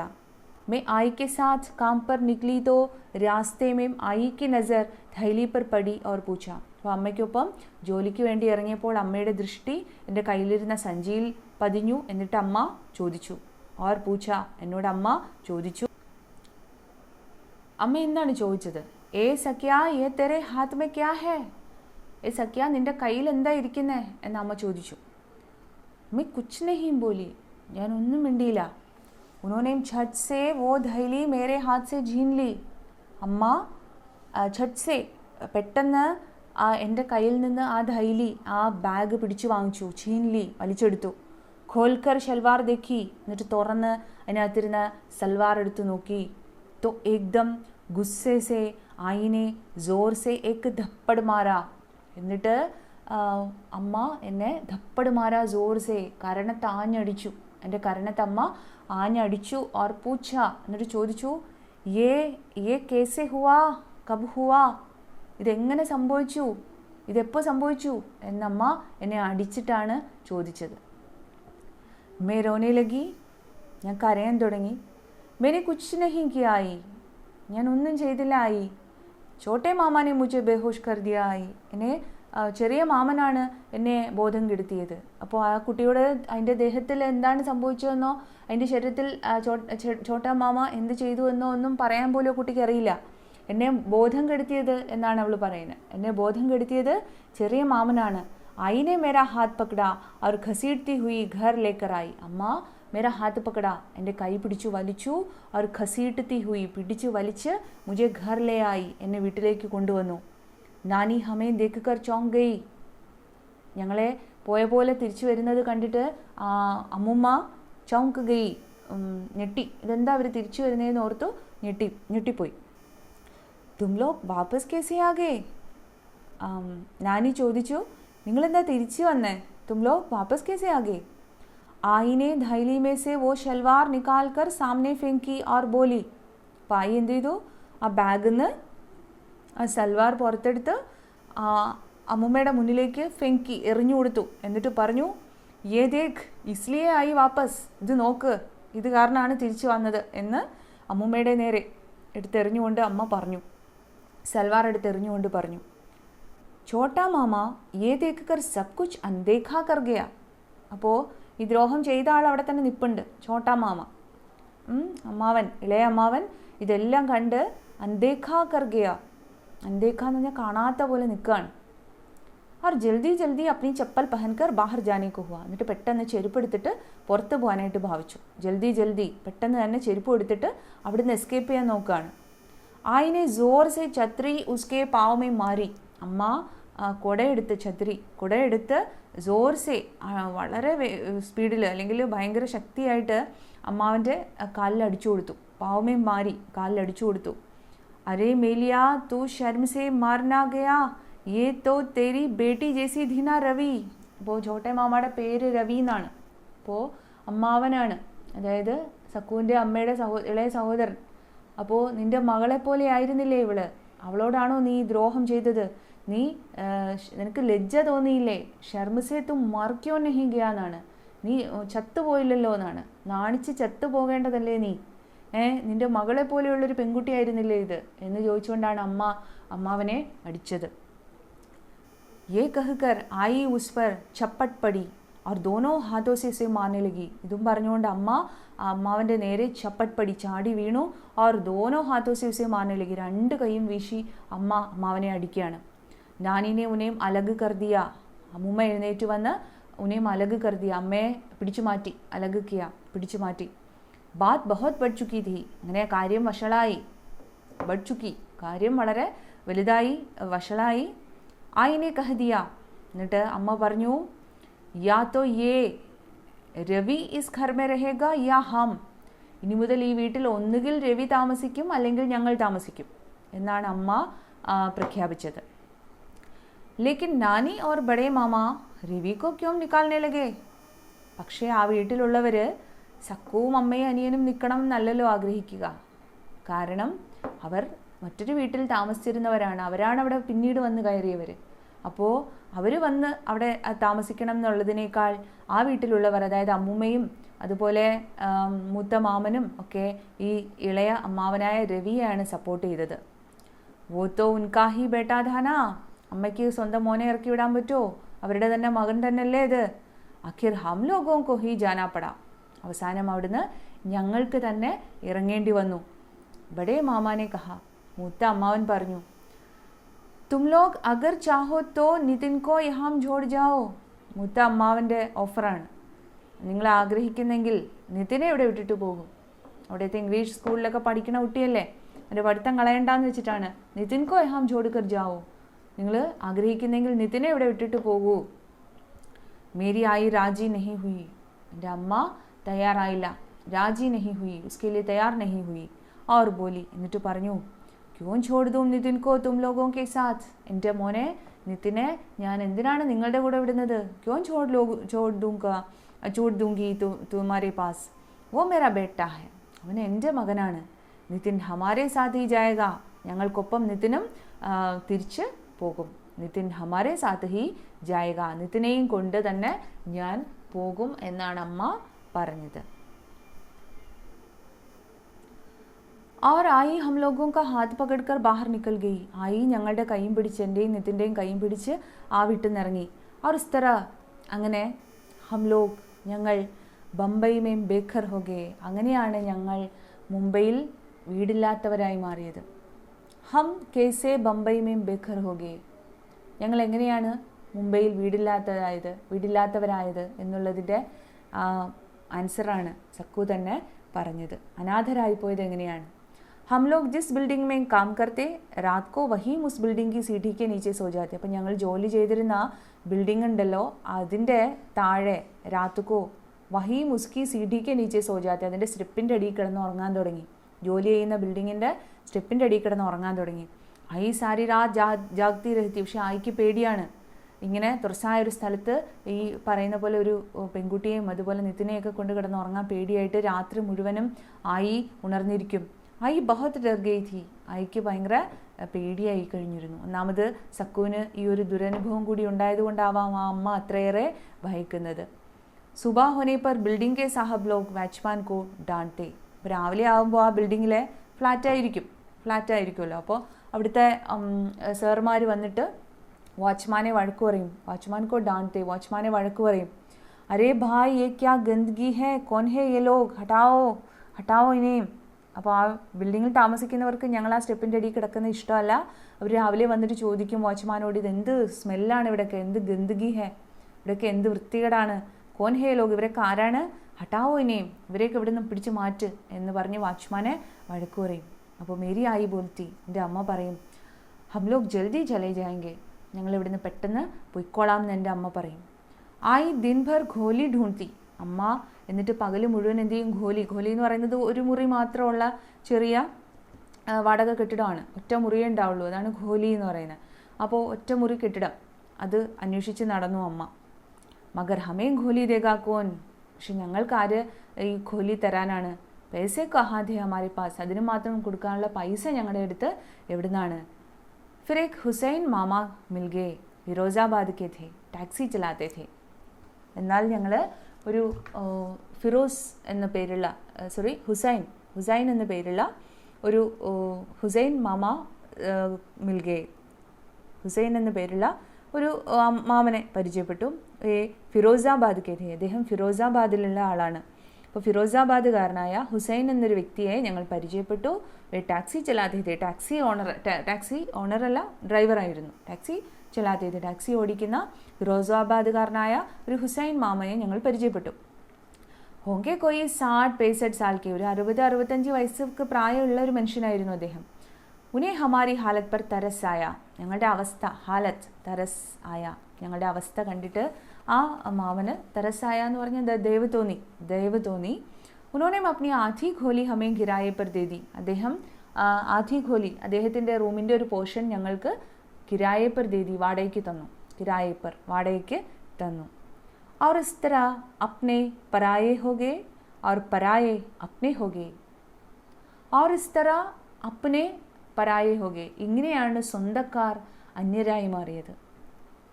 मैं आई के साथ काम पर निकली तो रास्ते में आई की नज़र थैली पर पड़ी और पूछा. അപ്പോൾ അമ്മയ്ക്കൊപ്പം ജോലിക്ക് വേണ്ടി ഇറങ്ങിയപ്പോൾ അമ്മയുടെ ദൃഷ്ടി എൻ്റെ കയ്യിലിരുന്ന സഞ്ചിയിൽ പതിഞ്ഞു. എന്നിട്ട് അമ്മ ചോദിച്ചു. और पूछा, എന്നോട് അമ്മ ചോദിച്ചു. അമ്മ എന്താണ് ചോദിച്ചത്? ഏ സഖ്യ ഏ തെരെ ഹാത്ത് മേ ക്യാ ഹേ. ഏ സഖ്യ നിൻ്റെ കയ്യിൽ എന്താ ഇരിക്കുന്നേ എന്ന് അമ്മ ചോദിച്ചു. मैं कुछ नहीं बोली. ഞാൻ ഒന്നും മിണ്ടിയില്ല. उन्होंने झट से वो थैली मेरे हाथ से छीन ली. അമ്മ झट से പെട്ടെന്ന് എൻ്റെ കയ്യിൽ നിന്ന് ആ ധൈലി, ആ ബാഗ് പിടിച്ചു വാങ്ങിച്ചു. छीन ली വലിച്ചെടുത്തു. खोलकर शलवार देखी. എന്നിട്ട് തുറന്ന് അതിനകത്തിരുന്ന സൽവാർ എടുത്തു നോക്കി. तो एकदम गुस्से से आई ने जोर से एक धप्पड़ मारा. എന്നിട്ട് അമ്മ എന്നെ ധപ്പട് മാരാ ജോർ സേ, കരണത്ത് ആഞ്ഞടിച്ചു. എൻ്റെ കരണത്തമ്മ ആഞ്ഞടിച്ചു. ഓർ പൂച്ച, എന്നിട്ട് ചോദിച്ചു, യേ കേസെ ഹുവാ കബ് ഹുവാ, ഇതെങ്ങനെ സംഭവിച്ചു, ഇതെപ്പോൾ സംഭവിച്ചു എന്നമ്മ എന്നെ അടിച്ചിട്ടാണ് ചോദിച്ചത്. മേ റോനെ ലഗി, ഞാൻ കരയാൻ തുടങ്ങി. മേനെ കുച്ച് നഹീ കിയാ ആയി, ഞാൻ ഒന്നും ചെയ്തില്ല ആയി. ചോട്ടെ മാമാനെ മുझे ബേഹോഷ് കർ ദിയാ ആയി, എന്നെ ചെറിയ മാമനാണ് എന്നെ ബോധം കെടുത്തിയത്. അപ്പോൾ ആ കുട്ടിയോട് അതിൻ്റെ ദേഹത്തിൽ എന്താണ് സംഭവിച്ചതെന്നോ അതിൻ്റെ ശരീരത്തിൽ ചോട്ടാ മാമ എന്ത് ചെയ്തു എന്നോ ഒന്നും പറയാൻ പോലും ആ കുട്ടിക്ക് അറിയില്ല. എന്നെ ബോധം കെടുത്തിയത് എന്നാണ് അവൾ പറയുന്നത്. എന്നെ ബോധം കെടുത്തിയത് ചെറിയ മാമനാണ്. ആയിനെ മേരാ ഹാത്ത് പക്കടാ അവർ ഘസീഡ്ത്തി ഹുയി ഘർ ലേക്കറായി. അമ്മ മേരാ ഹാത്ത് പക്കടാ, എൻ്റെ കൈ പിടിച്ചു വലിച്ചു. അവർ ഘസീഡ്ത്തി ഹുയി, പിടിച്ചു വലിച്ച് മുझे ഘർ ലേ ആയി, എന്നെ വീട്ടിലേക്ക് കൊണ്ടുവന്നു. നാനി ഹമേ ദേഖ് കർ ചോങ്ക് ഗയി, ഞങ്ങളെ പോയ പോലെ തിരിച്ചു വരുന്നത് കണ്ടിട്ട് അമ്മുമ്മ ചോങ്ക് ഗയി, ഞെട്ടി. ഇതെന്താ അവർ തിരിച്ചു വരുന്നതെന്ന് ഓർത്തു ഞെട്ടിപ്പോയി. തും ലോഗ് വാപ്പസ് കേസേ ആകെ, നാനി ചോദിച്ചു, നിങ്ങളെന്താ തിരിച്ചു വന്നേ? തും ലോഗ് വാപ്പസ് കേസേ ആകെ. ആയിനെ ധൈലി മേ സെ വോ ഷൽവാർ നിക്കാൽ കർ സാമനെ ഫെങ്കി ഓർ ബോലി. അപ്പോൾ ആയി എന്ത് ചെയ്തു, ആ ബാഗിൽ നിന്ന് ആ സൽവാർ പുറത്തെടുത്ത് അമ്മുമ്മയുടെ മുന്നിലേക്ക് ഫെങ്കി, എറിഞ്ഞു കൊടുത്തു. എന്നിട്ട് പറഞ്ഞു, യേ ദേഖ് ഇസ്ലിയെ ആയി വാപ്പസ്, ഇത് നോക്ക്, ഇത് കാരണമാണ് തിരിച്ചു വന്നത് എന്ന് അമ്മുമ്മയുടെ നേരെ എടുത്തെറിഞ്ഞുകൊണ്ട് അമ്മ പറഞ്ഞു. സൽവാർ എടുത്തെറിഞ്ഞുകൊണ്ട് പറഞ്ഞു. छोटा मामा ये देखकर सब कुछ अनदेखा कर गया. അപ്പോൾ ഈ ദ്രോഹം ചെയ്ത ആൾ അവിടെ തന്നെ നിൽപ്പുണ്ട്, ഛോട്ടാ മാമ. അമ്മാവൻ, ഇളയ അമ്മാവൻ ഇതെല്ലാം കണ്ട് അൻദേഖാ കർ ഗയ. അൻദേഖാ എന്ന് പറഞ്ഞാൽ കാണാത്ത പോലെ നിൽക്കുകയാണ്. और जल्दी जल्दी अपनी चप्पल पहनकर बाहर जाने को हुआ. എന്നിട്ട് പെട്ടെന്ന് ചെരുപ്പ് എടുത്തിട്ട് പുറത്ത് പോകാനായിട്ട് ഭാവിച്ചു. ജൽദി ജൽദി പെട്ടെന്ന് തന്നെ ചെരുപ്പ് എടുത്തിട്ട് അവിടുന്ന് എസ്കേപ്പ് ചെയ്യാൻ നോക്കുകയാണ്. ആയിനെ ജോർ സെ ഛത്രി ഉസ്കെ പാവ് മേ മാരി. അമ്മ കുടയെടുത്ത് ജോർ സെ വളരെ സ്പീഡിൽ അല്ലെങ്കിൽ ഭയങ്കര ശക്തിയായിട്ട് അമ്മാവൻ്റെ കാലിൽ അടിച്ചു കൊടുത്തു. പാവമേ മാരി കാലിൽ അടിച്ചു കൊടുത്തു. അരേ മേലിയ തൂ ശർമ സെ മാർനാ ഗയാ, യേ തോ തേരി ബേട്ടി ജേസി ധീന രവി. അപ്പോൾ ഛോട്ടെ മാമയുടെ പേര് രവി എന്നാണ്. അപ്പോൾ അമ്മാവനാണ്, അതായത് സക്കുവിൻ്റെ അമ്മയുടെ ഇളയ സഹോദരൻ. അപ്പോൾ നിൻ്റെ മകളെപ്പോലെ ആയിരുന്നില്ലേ ഇവള്, അവളോടാണോ നീ ദ്രോഹം ചെയ്തത്? നിനക്ക് ലജ്ജ തോന്നിയില്ലേ? ഷർമസേ തും മർക്യോ നഹി ഗയാ എന്നാണ്, നീ ചത്തുപോയില്ലല്ലോ എന്നാണ്. നാണിച്ച് ചത്തുപോകേണ്ടതല്ലേ നീ? നിൻ്റെ മകളെ പോലെയുള്ളൊരു പെൺകുട്ടിയായിരുന്നില്ലേ ഇത് എന്ന് ചോദിച്ചുകൊണ്ടാണ് അമ്മാവനെ അടിച്ചത്. ये कहकर आई उस पर छप्पट पड़ी और दोनों हाथों से इसे मारने लगी. ഇതും പറഞ്ഞുകൊണ്ട് അമ്മാവൻ്റെ നേരെ ചപ്പട്ട് പടി ചാടി വീണു. और दोनों हाथों से उसे मारने लगी. രണ്ട് കൈയും വീശി അമ്മാവനെ അടിക്കുകയാണ്. നാനിനെ ഉനേം അലഗ് കർ ദിയ. അമ്മൂമ്മ എഴുന്നേറ്റ് വന്ന് ഉനേം അലഗ് കർ ദിയ, അമ്മയെ പിടിച്ചു മാറ്റി. അലഗ് കിയ, പിടിച്ചു മാറ്റി. ബാത് ബഹുത് ബഡ് ചുക്കി ഥി. അങ്ങനെ കാര്യം വഷളായി. ബഡ് ചുക്കി, കാര്യം വളരെ വലുതായി, വഷളായി. ആയിനെ കഹദിയ, എന്നിട്ട് അമ്മ പറഞ്ഞു, യാ തോ യേ രവി ഇസ് ഘർ മേ രഹേഗ യാ ഹം. ഇനി മുതൽ ഈ വീട്ടിൽ ഒന്നുകിൽ രവി താമസിക്കും അല്ലെങ്കിൽ ഞങ്ങൾ താമസിക്കും എന്നാണ് അമ്മ പ്രഖ്യാപിച്ചത്. ലേക്കിൻ നാനി ഓർ ബഡേ മാമ രവി കോ ക്യോം നിക്കാൽനെ ലഗേ. പക്ഷേ ആ വീട്ടിലുള്ളവർ സക്കുവും അമ്മയും അനിയനും നിൽക്കണം എന്നല്ലല്ലോ ആഗ്രഹിക്കുക. കാരണം അവർ മറ്റൊരു വീട്ടിൽ താമസിച്ചിരുന്നവരാണ്, അവരാണ് അവിടെ പിന്നീട് വന്ന് കയറിയവർ. അപ്പോൾ അവർ വന്ന് അവിടെ താമസിക്കണം എന്നുള്ളതിനേക്കാൾ ആ വീട്ടിലുള്ളവർ, അതായത് അമ്മൂമ്മയും അതുപോലെ മൂത്ത മാമനും ഒക്കെ ഈ ഇളയ അമ്മാവനായ രവിയെയാണ് സപ്പോർട്ട് ചെയ്തത്. വോത്തോ ഉൻകാഹി ബേട്ടാധാന. അമ്മയ്ക്ക് സ്വന്തം മോനെ ഇറക്കി വിടാൻ പറ്റുമോ? അവരുടെ തന്നെ മകൻ തന്നെയല്ലേ ഇത്. ആഖിർ ഹം ലോഗോം കോ ഹി ജാനാപ്പട. അവസാനം അവിടുന്ന് ഞങ്ങൾക്ക് തന്നെ ഇറങ്ങേണ്ടി വന്നു. ബഡേ മാമാനെ കഹ. മൂത്ത അമ്മാവൻ പറഞ്ഞു, തും ലോഗ് അഗർ ചാഹോ തോ നിതിൻ കോ യഹാം ജോഡ് ജാവോ. മൂത്ത അമ്മാവൻ്റെ ഓഫറാണ്, നിങ്ങൾ ആഗ്രഹിക്കുന്നെങ്കിൽ നിതിനെ ഇവിടെ വിട്ടിട്ട് പോകും. അവിടുത്തെ ഇംഗ്ലീഷ് സ്കൂളിലൊക്കെ പഠിക്കണ കുട്ടിയല്ലേ, എൻ്റെ പഠിത്തം കളയണ്ടെന്ന് വെച്ചിട്ടാണ്. നിതിൻ കോ യഹാം ജോഡ് കർ ജാവോ, നിങ്ങൾ ആഗ്രഹിക്കുന്നെങ്കിൽ നിതിനെ ഇവിടെ വിട്ടിട്ട് പോകൂ. മേരി ആയി രാജി നഹി ഹുയി. എൻ്റെ അമ്മ തയ്യാറായില്ല. രാജി നഹി ഹുയി, ഉസ്കെ ലിയെ തയ്യാർ നഹി ഹുയി. और बोली, എന്നിട്ട് പറഞ്ഞു, ക്യോം ഛോഡ് ദൂം നിതിൻ കോ തും ലോഗോं के साथ. എൻ്റെ മോനെ നിതിനെ ഞാൻ എന്തിനാണ് നിങ്ങളുടെ കൂടെ വിടുന്നത്? ക്യോം ഛോഡ് ദൂംഗി തുമാരെ പാസ്. വോ മേരാ ബേട്ടാ ഹൈ. അവൻ എൻ്റെ മകനാണ്. നിതിൻ ഹമാരെ സാത്ത് ഹി ജായേഗ. ഞങ്ങൾക്കൊപ്പം നിതിനും തിരിച്ച് പോകും. നിതിൻ ഹമാരെ സാത്ത് ഹി ജായേഗ. നിതിനെയും കൊണ്ട് തന്നെ ഞാൻ പോകും എന്നാണ് അമ്മ പറഞ്ഞത്. और आई हम लोगों का हाथ पकड़कर बाहर निकल गई. आई ഞങ്ങളുടെ കൈയും പിടിച്ച്, എൻ്റെയും നിതിൻ്റെയും കൈയും പിടിച്ച് ആ വീട്ടിൽ നിന്ന് ഇറങ്ങി. और इस तरह അങ്ങനെ हम लोग ഞങ്ങൾ ബംബൈ മേം ബേഘർ ഹോ ഗേ. അങ്ങനെയാണ് ഞങ്ങൾ മുംബൈയിൽ വീടില്ലാത്തവരായി മാറിയത്. ഹം കേസേ ബംബൈ മേം ബേഘർ ഹോ ഗേ. ഞങ്ങൾ എങ്ങനെയാണ് മുംബൈയിൽ വീടില്ലാത്തവരായത് എന്നുള്ളതിൻ്റെ ആൻസറാണ് സക്കു തന്നെ പറഞ്ഞത്. അനാഥരായിപ്പോയത് എങ്ങനെയാണ്. हम लोग जिस बिल्डिंग में काम करते रात को वहीं उस बिल्डिंग की सीढ़ी के नीचे सो जाते. അപ്പം ഞങ്ങൾ ജോലി ചെയ്തിരുന്ന ബിൽഡിംഗ് ഉണ്ടല്ലോ, അതിൻ്റെ താഴെ രാത്കോ വഹീം ഉസ്കി സീഡിക്ക് നീച്ചെ സോ ജാത്തെ. അതിൻ്റെ സ്റ്റെപ്പിൻ്റെ അടിയിൽ കിടന്ന് ഉറങ്ങാൻ തുടങ്ങി. ജോലി ചെയ്യുന്ന ബിൽഡിങ്ങിൻ്റെ സ്റ്റെപ്പിൻ്റെ അടിയിൽ കിടന്ന് ഉറങ്ങാൻ തുടങ്ങി. ഐ സാരി രാത് ജാഗ്തി രഹത്തി. പക്ഷെ ആയിക്ക് പേടിയാണ്. ഇങ്ങനെ തുറസായ ഒരു സ്ഥലത്ത് ഈ പറയുന്ന പോലെ ഒരു പെൺകുട്ടിയെയും അതുപോലെ നിതിനെയൊക്കെ കൊണ്ട് കിടന്ന് ഉറങ്ങാൻ പേടിയായിട്ട് രാത്രി മുഴുവനും ആയി ഉണർന്നിരിക്കും. ആയി ബഹുത് ഡർ ഗയി ഥി. ആയിക്ക് ഭയങ്കര പേടിയായി കഴിഞ്ഞിരുന്നു. ഒന്നാമത് സക്കുവിന് ഈ ഒരു ദുരനുഭവം കൂടി ഉണ്ടായതുകൊണ്ടാവാം ആ അമ്മ അത്രയേറെ ഭയക്കുന്നത്. സുബാ ഹോനെ പർ ബിൽഡിംഗ് കെ സാഹബ് ലോഗ് വാച്ച്മാൻ കോ ഡാൻത്തെ. രാവിലെ ആകുമ്പോൾ ആ ബിൽഡിങ്ങിലെ ഫ്ലാറ്റായിരിക്കുമല്ലോ. അപ്പോൾ അവിടുത്തെ സാറുമാർ വന്നിട്ട് വാച്ച്മാനെ വഴക്ക് പറയും, വാച്ച്മാൻ को डांटते, വാച്ച്മാനെ വഴക്ക് പറയും. अरे भाई ये क्या गंदगी है, कौन है ये लोग, हटाओ हटाओ इन्हें. അപ്പോൾ ആ ബിൽഡിങ്ങിൽ താമസിക്കുന്നവർക്ക് ഞങ്ങൾ ആ സ്റ്റെപ്പിൻ്റെ അടിയിൽ കിടക്കുന്ന ഇഷ്ടമല്ല. അവർ രാവിലെ വന്നിട്ട് ചോദിക്കും വാച്ച്മാനോട്, ഇത് എന്ത് സ്മെല്ലാണ് ഇവിടെയൊക്കെ, എന്ത് ഗന്ദഗി ഹേ, ഇവിടെയൊക്കെ എന്ത് വൃത്തികേടാണ്, കോൻ ഹേ ലോഗ്, ഇവരൊക്കെ ആരാണ്, ഹട്ടാവോ ഇനിയും, ഇവരെയൊക്കെ ഇവിടെ നിന്ന് പിടിച്ച് മാറ്റ് എന്ന് പറഞ്ഞ് വാച്ച്മാനെ വഴക്ക് പറയും. അപ്പോൾ മേരി ആയി ബോൽത്തി, എൻ്റെ അമ്മ പറയും, ഹം ലോഗ് ജൽദി ചലേ ജായെങ്കെ, ഞങ്ങൾ ഇവിടുന്ന് പെട്ടെന്ന് പൊയ്ക്കോളാം എന്ന് എൻ്റെ അമ്മ പറയും. ആയി ദിൻ ഭർ ഘോലി ഢൂൺത്തി, അമ്മ എന്നിട്ട് പകൽ മുഴുവൻ എന്ത് ചെയ്യും, ഘോലി എന്ന് പറയുന്നത് ഒരു മുറി മാത്രമുള്ള ചെറിയ വാടക കെട്ടിടമാണ്, ഒറ്റ മുറിയേ ഉണ്ടാവുള്ളൂ, അതാണ് ഘോലി എന്ന് പറയുന്നത്. അപ്പോൾ ഒറ്റ മുറി കെട്ടിടം, അത് അന്വേഷിച്ച് നടന്നു അമ്മ. മഗർ ഹമേ ഘോലി ദേഗാ കോൻ, പക്ഷെ ഞങ്ങൾക്ക് ആര് ഈ ഘോലി തരാനാണ്, പൈസ കഹാതെ ഹമാരെ പാസ്, അതിന് മാത്രം കൊടുക്കാനുള്ള പൈസ ഞങ്ങളുടെ അടുത്ത് എവിടുന്നാണ്. फिर एक हुसैन मामा मिल गए, ഫിറോസാബാദ് के थे, ടാക്സി ചലാത്തെ थे. എന്നാൽ ഞങ്ങൾ ഒരു ഫിറോസ് എന്ന പേരുള്ള ഹുസൈൻ എന്ന പേരുള്ള ഒരു ഹുസൈൻ മാമ മിൽഗെ, ഹുസൈൻ എന്ന പേരുള്ള ഒരു മാമനെ പരിചയപ്പെട്ടു. ഫിറോസാബാദ് കെ थे, അദ്ദേഹം ഫിറോസാബാദിലുള്ള ആളാണ്. അപ്പോൾ ഫിറോസാബാദുകാരനായ ഹുസൈൻ എന്നൊരു വ്യക്തിയെ ഞങ്ങൾ പരിചയപ്പെട്ടു. ടാക്സി ചലാത്തെ थे, ടാക്സി ഓണറല്ല, ഡ്രൈവറായിരുന്നു. ടാക്സി ചലാത്തെ थे, ടാക്സി ഓടിക്കുന്ന ഫിറോസാബാദുകാരനായ ഒരു ഹുസൈൻ മാമയെ ഞങ്ങൾ പരിചയപ്പെട്ടു. ഹോങ്കെ കോയി 60-65 സാൽക്കെ, ഒരു 60-65 വയസ്സൊക്കെ പ്രായമുള്ള ഒരു മനുഷ്യനായിരുന്നു അദ്ദേഹം. ഉനെ ഹമാരി ഹാലത്ത് പർ തരസ് ആയ, ഞങ്ങളുടെ അവസ്ഥ, ഹാലത്ത് തരസ് ആയ, ഞങ്ങളുടെ അവസ്ഥ കണ്ടിട്ട് ആ മാമന് തരസായ എന്ന് പറഞ്ഞാൽ ദയവ് തോന്നി. ഉന്നോനെ അപ്നി ആധി ഘോലി ഹമേ കിരായെ പർ ദേദി, അദ്ദേഹം ആധി ഘോലി, അദ്ദേഹത്തിൻ്റെ റൂമിൻ്റെ ഒരു പോർഷൻ ഞങ്ങൾക്ക് കിരായെ പർ ദേദി, വാടകയ്ക്ക് തന്നു. और इस तरह अपने पराये हो गए और पराये अपने हो गए, और इस तरह अपने പരായെ ഹോഗെ, ഇങ്ങനെയാണ് സ്വന്തക്കാർ അന്യരായി മാറിയത്.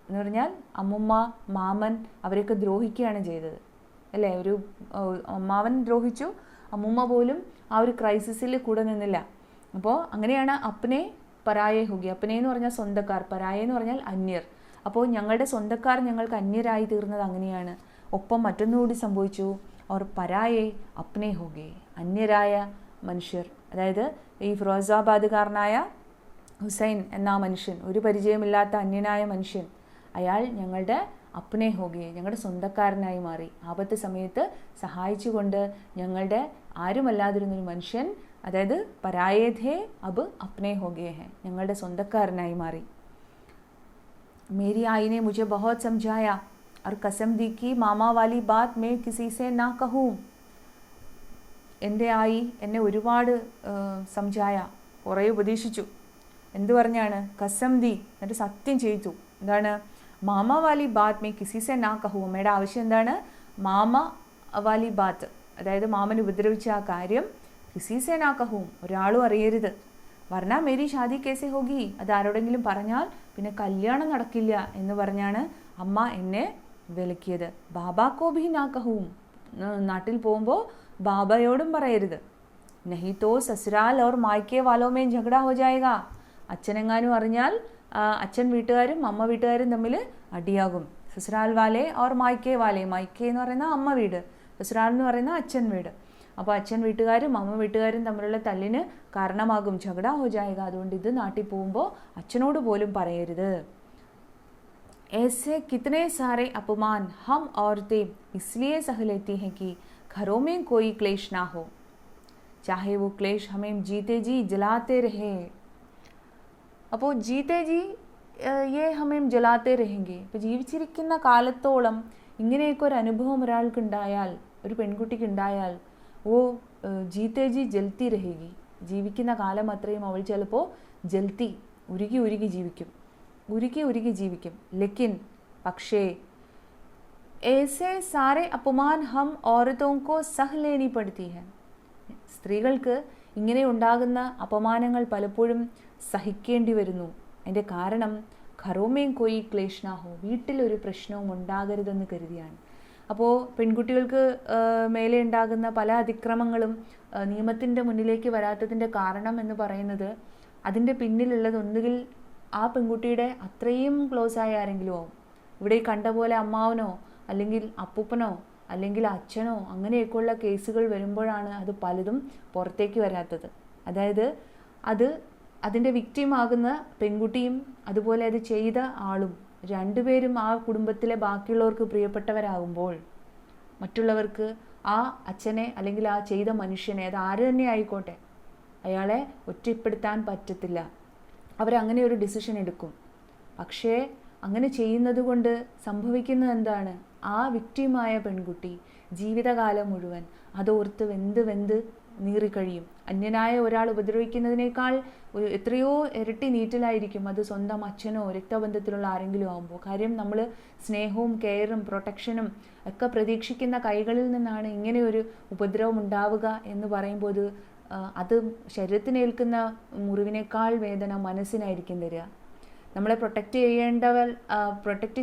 എന്ന് പറഞ്ഞാൽ അമ്മുമ്മ, മാമൻ അവരെയൊക്കെ ദ്രോഹിക്കുകയാണ് ചെയ്തത് അല്ലേ. ഒരു അമ്മാവൻ ദ്രോഹിച്ചു, അമ്മുമ്മ പോലും ആ ഒരു ക്രൈസിസിൽ കൂടെ നിന്നില്ല. അപ്പോൾ അങ്ങനെയാണ് അപ്പനെ പരായെ ഹോഗി, അപ്പനെ എന്ന് പറഞ്ഞാൽ സ്വന്തക്കാർ, പരായെ എന്ന് പറഞ്ഞാൽ അന്യർ. അപ്പോൾ ഞങ്ങളുടെ സ്വന്തക്കാർ ഞങ്ങൾക്ക് അന്യരായി തീർന്നത് അങ്ങനെയാണ്. ഒപ്പം മറ്റൊന്നുകൂടി സംഭവിച്ചു, അവർ പരായെ അപ്പനെ ഹോഗെ, അന്യരായ മനുഷ്യർ. അതായത് ഈ ഫിറോസാബാദുകാരനായ ഹുസൈൻ എന്ന മനുഷ്യൻ, ഒരു പരിചയമില്ലാത്ത അന്യനായ മനുഷ്യൻ, അയാൾ ഞങ്ങളുടെ അപ്പനെ ഹോഗെ, ഞങ്ങളുടെ സ്വന്തക്കാരനായി മാറി. ആപത്ത് സമയത്ത് സഹായിച്ചുകൊണ്ട് ഞങ്ങളുടെ ആരുമല്ലാതിരുന്നൊരു മനുഷ്യൻ, അതായത് പരായേധേ അബ് അപ്പനെ ഹോഗെ ഹെ, ഞങ്ങളുടെ സ്വന്തക്കാരനായി മാറി. मेरी आई ने मुझे बहुत समझाया और कसम दी कि मामा वाली बात मैं किसी से ना कहूँ. എൻ്റെ ആയി എന്നെ ഒരുപാട് സംജായ, കുറേ ഉപദേശിച്ചു. എന്ത് പറഞ്ഞാണ്? കസം ദി, എന്നിട്ട് സത്യം ചെയ്തു. എന്താണ്? മാമ വാലി ബാത്ത് മേ കിസി സെ നാ കഹൂ. അമ്മയുടെ ആവശ്യം എന്താണ്? മാമ വാലി ബാത്ത്, അതായത് മാമൻ ഉപദ്രവിച്ച ആ കാര്യം കിസി സെ നാ കഹൂ, ഒരാളും അറിയരുത്. വർണ്ണ മേരി ഷാദി കേസെ ഹോഗി, അത് ആരോടെങ്കിലും പറഞ്ഞാൽ പിന്നെ കല്യാണം നടക്കില്ല എന്ന് പറഞ്ഞാണ് അമ്മ എന്നെ വിലക്കിയത്. ബാബാക്കോ ഭി നാ കഹൂം, നാട്ടിൽ പോകുമ്പോൾ ബാബയോടും പറയരുത്. നഹി തോ സസുരാൽ ഓർ മായ്ക്കേ വാലോമേ ഝഗഡ ഹോ ജായേഗ, അച്ഛനെങ്ങാനും അറിഞ്ഞാൽ അച്ഛൻ വീട്ടുകാരും അമ്മ വീട്ടുകാരും തമ്മിൽ അടിയാകും. സസുരാൽ വാലേ ഓർ മായ്ക്കേ വാലേ, മായ്ക്കേ എന്ന് പറയുന്ന അമ്മ വീട്, സസുരാൽ എന്ന് പറയുന്ന അച്ഛൻ വീട്. അപ്പോൾ അച്ഛൻ വീട്ടുകാരും അമ്മ വീട്ടുകാരും തമ്മിലുള്ള തല്ലിന് കാരണമാകും, ഝഗഡ ഹോ ജായേഗ. അതുകൊണ്ട് ഇത് നാട്ടിൽ പോകുമ്പോൾ അച്ഛനോട് പോലും പറയരുത്. ऐसे कितने सारे अपमान हम औरतें इसलिए सह लेती हैं कि घरों में कोई क्लेश ना हो, चाहे वो क्लेश हमें जीते जी जलाते रहे. അപ്പോൾ ജീത്തെ ജി യേ ഹമേം ജലാത്തെ രഹെങ്കെ, ഇപ്പോൾ ജീവിച്ചിരിക്കുന്ന കാലത്തോളം ഇങ്ങനെയൊക്കെ ഒരു അനുഭവം ഒരാൾക്കുണ്ടായാൽ, ഒരു പെൺകുട്ടിക്കുണ്ടായാൽ, ഓ ജീത്തെ ജി ജൽത്തി രഹേഗി, ജീവിക്കുന്ന കാലം അത്രയും അവൾ ചിലപ്പോൾ ജൽത്തി, ഉരുകി ജീവിക്കും. ലെക്കിൻ പക്ഷേ ऐसे सारे अपमान हम औरतों को सह लेनी पड़ती है, സ്ത്രീകൾക്ക് ഇങ്ങനെ ഉണ്ടാകുന്ന അപമാനങ്ങൾ പലപ്പോഴും സഹിക്കേണ്ടി വരുന്നു. അതിൻ്റെ കാരണം ഘറോമേം കോയി ക്ലേഷ് നാ ഹോ, വീട്ടിലൊരു പ്രശ്നവും ഉണ്ടാകരുതെന്ന് കരുതിയാണ്. അപ്പോൾ പെൺകുട്ടികൾക്ക് മേലെ ഉണ്ടാകുന്ന പല അതിക്രമങ്ങളും നിയമത്തിൻ്റെ മുന്നിലേക്ക് വരാത്തതിൻ്റെ കാരണം എന്ന് പറയുന്നത്, അതിൻ്റെ പിന്നിലുള്ളത് ഒന്നുകിൽ ആ പെൺകുട്ടിയുടെ അത്രയും ക്ലോസ് ആയ ആരെങ്കിലും ആവും. ഇവിടെ ഈ കണ്ട പോലെ അമ്മാവനോ അല്ലെങ്കിൽ അപ്പൂപ്പനോ അല്ലെങ്കിൽ അച്ഛനോ അങ്ങനെയൊക്കെയുള്ള കേസുകൾ വരുമ്പോഴാണ് അത് പലതും പുറത്തേക്ക് വരാത്തത്. അതായത് അതിൻ്റെ വിക്ടിമാകുന്ന പെൺകുട്ടിയും അതുപോലെ അത് ചെയ്ത ആളും രണ്ടുപേരും ആ കുടുംബത്തിലെ ബാക്കിയുള്ളവർക്ക് പ്രിയപ്പെട്ടവരാകുമ്പോൾ മറ്റുള്ളവർക്ക് ആ അച്ഛനെ അല്ലെങ്കിൽ ആ ചെയ്ത മനുഷ്യനെ, അത് ആര് തന്നെ ആയിക്കോട്ടെ, അയാളെ ഒറ്റപ്പെടുത്താൻ പറ്റത്തില്ല. അവരങ്ങനെ ഒരു ഡിസിഷൻ എടുക്കും. പക്ഷേ അങ്ങനെ ചെയ്യുന്നത് കൊണ്ട് സംഭവിക്കുന്നത് എന്താണ്? ആ വിക്ടിമായ പെൺകുട്ടി ജീവിതകാലം മുഴുവൻ അതോർത്ത് വെന്ത് നീറിക്കഴിയും. അന്യനായ ഒരാൾ ഉപദ്രവിക്കുന്നതിനേക്കാൾ എത്രയോ ഇരട്ടി നീറ്റലായിരിക്കും അത് സ്വന്തം അച്ഛനോ രക്തബന്ധത്തിലുള്ള ആരെങ്കിലും ആകുമ്പോൾ. കാര്യം നമ്മൾ സ്നേഹവും കെയറും പ്രൊട്ടക്ഷനും ഒക്കെ പ്രതീക്ഷിക്കുന്ന കൈകളിൽ നിന്നാണ് ഇങ്ങനെ ഒരു ഉപദ്രവം ഉണ്ടാവുക എന്ന് പറയുമ്പോൾ അത് ശരീരത്തിനേൽക്കുന്ന മുറിവിനേക്കാൾ വേദന മനസ്സിനായിരിക്കും തരിക. നമ്മളെ പ്രൊട്ടക്റ്റ്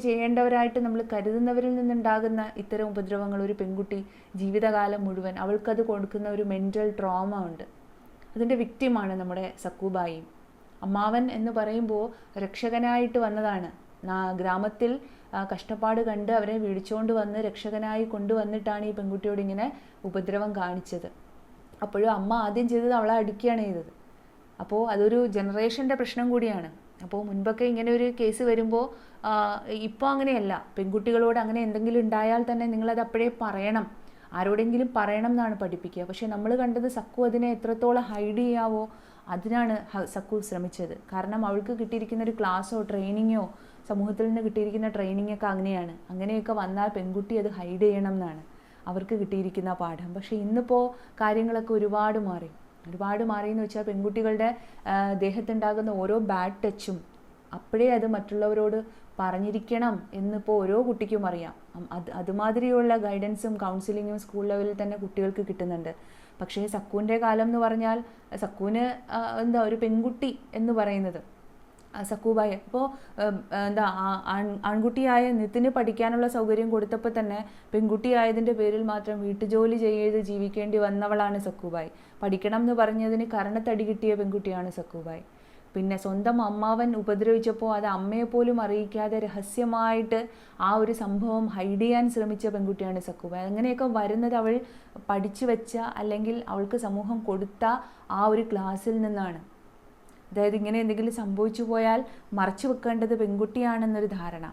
ചെയ്യേണ്ടവരായിട്ട് നമ്മൾ കരുതുന്നവരിൽ നിന്നുണ്ടാകുന്ന ഇത്തരം ഉപദ്രവങ്ങൾ ഒരു പെൺകുട്ടി ജീവിതകാലം മുഴുവൻ അവൾക്കത് കൊടുക്കുന്ന ഒരു മെൻ്റൽ ട്രോമ ഉണ്ട്. അതിൻ്റെ വിക്ടിമാണ് നമ്മുടെ സക്കൂബായി. അമ്മാവൻ എന്ന് പറയുമ്പോൾ രക്ഷകനായിട്ട് വന്നതാണ്. ഗ്രാമത്തിൽ കഷ്ടപ്പാട് കണ്ട് അവരെ വിളിച്ചുകൊണ്ട് വന്ന് രക്ഷകനായി കൊണ്ടുവന്നിട്ടാണ് ഈ പെൺകുട്ടിയോട് ഇങ്ങനെ ഉപദ്രവം കാണിച്ചത്. അപ്പോഴും അമ്മ ആദ്യം ചെയ്തത് അവളെ അടിക്കുകയാണ് ചെയ്തത്. അപ്പോൾ അതൊരു ജനറേഷൻ്റെ പ്രശ്നം കൂടിയാണ്. അപ്പോൾ മുൻപൊക്കെ ഇങ്ങനെ ഒരു കേസ് വരുമ്പോൾ ഇപ്പോൾ അങ്ങനെയല്ല. പെൺകുട്ടികളോട് അങ്ങനെ എന്തെങ്കിലും ഉണ്ടായാൽ തന്നെ നിങ്ങളത് അപ്പോഴേ പറയണം, ആരോടെങ്കിലും പറയണം എന്നാണ് പഠിപ്പിക്കുക. പക്ഷേ നമ്മൾ കണ്ടത് സക്കു അതിനെ എത്രത്തോളം ഹൈഡ് ചെയ്യാവോ അതിനാണ് സക്കു ശ്രമിച്ചത്. കാരണം അവൾക്ക് കിട്ടിയിരിക്കുന്ന ഒരു ക്ലാസ്സോ ട്രെയിനിങ്ങോ സമൂഹത്തിൽ നിന്ന് കിട്ടിയിരിക്കുന്ന ട്രെയിനിങ്ങൊക്കെ അങ്ങനെയാണ്. അങ്ങനെയൊക്കെ വന്നാൽ പെൺകുട്ടി അത് ഹൈഡ് ചെയ്യണം എന്നാണ് അവർക്ക് കിട്ടിയിരിക്കുന്ന പാഠം. പക്ഷേ ഇന്നിപ്പോൾ കാര്യങ്ങളൊക്കെ ഒരുപാട് മാറി എന്ന് വെച്ചാൽ പെൺകുട്ടികളുടെ ദേഹത്തുണ്ടാകുന്ന ഓരോ ബാഡ് ടച്ചും അപ്പോഴേ അത് മറ്റുള്ളവരോട് പറഞ്ഞിരിക്കണം എന്നിപ്പോൾ ഓരോ കുട്ടിക്കും അറിയാം. അതുമാതിരിയുള്ള ഗൈഡൻസും കൗൺസിലിങ്ങും സ്കൂൾ ലെവലിൽ തന്നെ കുട്ടികൾക്ക് കിട്ടുന്നുണ്ട്. പക്ഷേ സക്കുവിൻ്റെ കാലം എന്ന് പറഞ്ഞാൽ സക്കുവിന് ഒരു പെൺകുട്ടി എന്ന് പറയുന്നത് സക്കൂബായി. അപ്പോൾ ആൺകുട്ടിയായ നിതിന് പഠിക്കാനുള്ള സൗകര്യം കൊടുത്തപ്പോൾ തന്നെ പെൺകുട്ടിയായതിൻ്റെ പേരിൽ മാത്രം വീട്ടുജോലി ചെയ്ത് ജീവിക്കേണ്ടി വന്നവളാണ് സക്കൂബായി. പഠിക്കണം എന്ന് പറഞ്ഞതിന് കരണത്തടി കിട്ടിയ പെൺകുട്ടിയാണ് സക്കൂബായി. പിന്നെ സ്വന്തം അമ്മാവൻ ഉപദ്രവിച്ചപ്പോൾ അത് അമ്മയെപ്പോലും അറിയിക്കാതെ രഹസ്യമായിട്ട് ആ ഒരു സംഭവം ഹൈഡ് ചെയ്യാൻ ശ്രമിച്ച പെൺകുട്ടിയാണ് സക്കൂബായി. അങ്ങനെയൊക്കെ വരുന്നത് അവൾ പഠിച്ചു വെച്ച അല്ലെങ്കിൽ അവൾക്ക് സമൂഹം കൊടുത്ത ആ ഒരു ക്ലാസ്സിൽ നിന്നാണ്. അതായത് ഇങ്ങനെ എന്തെങ്കിലും സംഭവിച്ചു പോയാൽ മറച്ചു വെക്കേണ്ടത് പെൺകുട്ടിയാണെന്നൊരു ധാരണ,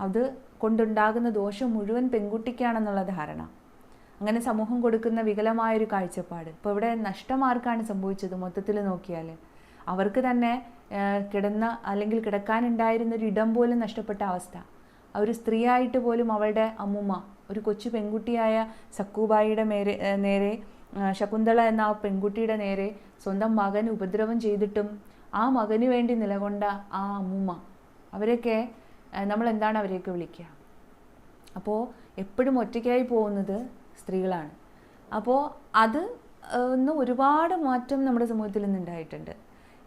അത് കൊണ്ടുണ്ടാകുന്ന ദോഷം മുഴുവൻ പെൺകുട്ടിക്കാണെന്നുള്ള ധാരണ, അങ്ങനെ സമൂഹം കൊടുക്കുന്ന വികലമായൊരു കാഴ്ചപ്പാട്. ഇപ്പോൾ ഇവിടെ നഷ്ടം ആർക്കാണ് സംഭവിച്ചത്? മൊത്തത്തിൽ നോക്കിയാൽ അവർക്ക് തന്നെ കിടക്കാനുണ്ടായിരുന്നൊരു ഇടം പോലും നഷ്ടപ്പെട്ട അവസ്ഥ. ഒരു സ്ത്രീയായിട്ട് പോലും അവളുടെ അമ്മുമ്മ ഒരു കൊച്ചു പെൺകുട്ടിയായ സക്കൂബായിയുടെ നേരെ ശകുന്തള എന്ന ആ പെൺകുട്ടിയുടെ നേരെ സ്വന്തം മകൻ ഉപദ്രവം ചെയ്തിട്ടും ആ മകന് വേണ്ടി നിലകൊണ്ട ആ അമ്മുമ്മ, അവരൊക്കെ നമ്മൾ എന്താണ് അവരെയൊക്കെ വിളിക്കുക? അപ്പോൾ എപ്പോഴും ഒറ്റയ്ക്കായി പോകുന്നത് സ്ത്രീകളാണ്. അപ്പോൾ അത് ഒരുപാട് മാറ്റം നമ്മുടെ സമൂഹത്തിൽ നിന്നുണ്ടായിട്ടുണ്ട്.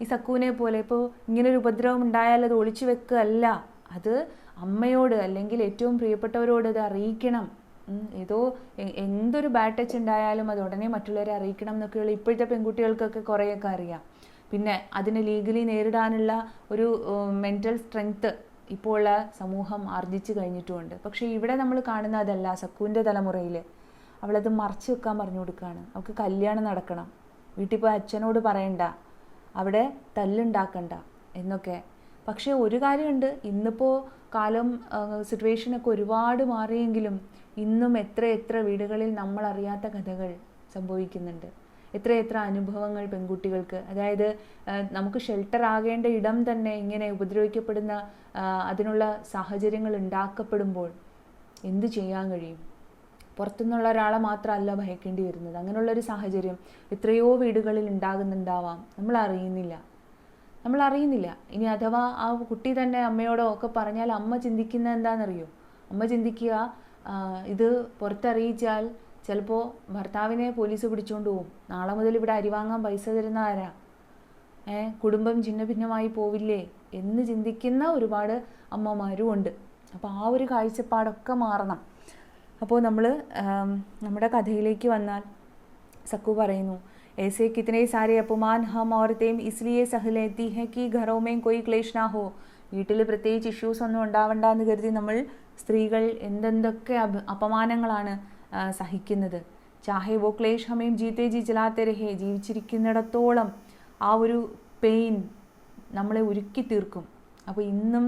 ഈ സക്കുവിനെ പോലെ ഇപ്പോൾ ഇങ്ങനൊരു ഉപദ്രവം ഉണ്ടായാൽ അത് ഒളിച്ചു വെക്കുകയല്ല, അത് അമ്മയോട് അല്ലെങ്കിൽ ഏറ്റവും പ്രിയപ്പെട്ടവരോട് അത് അറിയിക്കണം. എന്തൊരു ബാഡ് ടച്ച് ഉണ്ടായാലും അത് ഉടനെ മറ്റുള്ളവരെ അറിയിക്കണം എന്നൊക്കെയുള്ള ഇപ്പോഴത്തെ പെൺകുട്ടികൾക്കൊക്കെ കുറേയൊക്കെ അറിയാം. പിന്നെ അതിനെ ലീഗലി നേരിടാനുള്ള ഒരു മെൻ്റൽ സ്ട്രെങ്ത്ത് ഇപ്പോൾ ഉള്ള സമൂഹം ആർജിച്ചു കഴിഞ്ഞിട്ടുമുണ്ട്. പക്ഷേ ഇവിടെ നമ്മൾ കാണുന്ന അതല്ല. സക്കുവിൻ്റെ തലമുറയിൽ അവളത് മറച്ചു വെക്കാൻ പറഞ്ഞു കൊടുക്കുകയാണ്. അവൾക്ക് കല്യാണം നടക്കണം, വീട്ടിൽ പോയി അച്ഛനോട് പറയണ്ട, അവിടെ തല്ലുണ്ടാക്കണ്ട എന്നൊക്കെ. പക്ഷേ ഒരു കാര്യമുണ്ട്, ഇന്നിപ്പോൾ കാലം സിറ്റുവേഷനൊക്കെ ഒരുപാട് മാറിയെങ്കിലും ഇന്നും എത്ര വീടുകളിൽ നമ്മൾ അറിയാത്ത കഥകൾ സംഭവിക്കുന്നുണ്ട്. എത്ര അനുഭവങ്ങൾ പെൺകുട്ടികൾക്ക്, അതായത് നമുക്ക് ഷെൽട്ടർ ആകേണ്ട ഇടം തന്നെ ഇങ്ങനെ ഉപദ്രവിക്കപ്പെടുന്ന അതിനുള്ള സാഹചര്യങ്ങൾ ഉണ്ടാക്കപ്പെടുമ്പോൾ എന്തു ചെയ്യാൻ കഴിയും? പുറത്തുനിന്നുള്ള ഒരാളെ മാത്രമല്ല ഭയക്കേണ്ടി വരുന്നത്. അങ്ങനെയുള്ളൊരു സാഹചര്യം എത്രയോ വീടുകളിൽ ഉണ്ടാകുന്നുണ്ടാവാം, നമ്മൾ അറിയുന്നില്ല. ഇനി അഥവാ ആ കുട്ടി തന്നെ അമ്മയോടോ ഒക്കെ പറഞ്ഞാൽ അമ്മ ചിന്തിക്കുന്നത് എന്താണെന്നറിയോ? അമ്മ ചിന്തിക്കുക, ഇത് പുറത്തറിയിച്ചാൽ ചിലപ്പോൾ ഭർത്താവിനെ പോലീസ് പിടിച്ചുകൊണ്ട് പോകും, നാളെ മുതൽ ഇവിടെ അരി വാങ്ങാൻ പൈസ തരുന്ന ആരാ, കുടുംബം ഛിന്നഭിന്നമായി പോവില്ലേ എന്ന് ചിന്തിക്കുന്ന ഒരുപാട് അമ്മമാരും ഉണ്ട്. അപ്പോൾ ആ ഒരു കാഴ്ചപ്പാടൊക്കെ മാറണം. അപ്പോൾ നമ്മൾ നമ്മുടെ കഥയിലേക്ക് വന്നാൽ സക്കു പറയുന്നു, ऐसे कितने सारे अपमान हम औरतें इसलिए सह लेती हैं कि घरों में कोई क्लेश ना हो. വീട്ടിൽ പ്രത്യേകിച്ച് ഇഷ്യൂസ് ഒന്നും ഉണ്ടാവണ്ടെന്ന് കരുതി നമ്മൾ സ്ത്രീകൾ എന്തെന്തൊക്കെ അപമാനങ്ങളാണ് സഹിക്കുന്നത്. ചാഹെ വോ ക്ലേഷ് ഹമേം ജീത്തെ ജി ജലാത്തെ രഹേ, ജീവിച്ചിരിക്കുന്നിടത്തോളം ആ ഒരു പെയിൻ നമ്മളെ ഉരുക്കി തീർക്കും. അപ്പോൾ ഇന്നും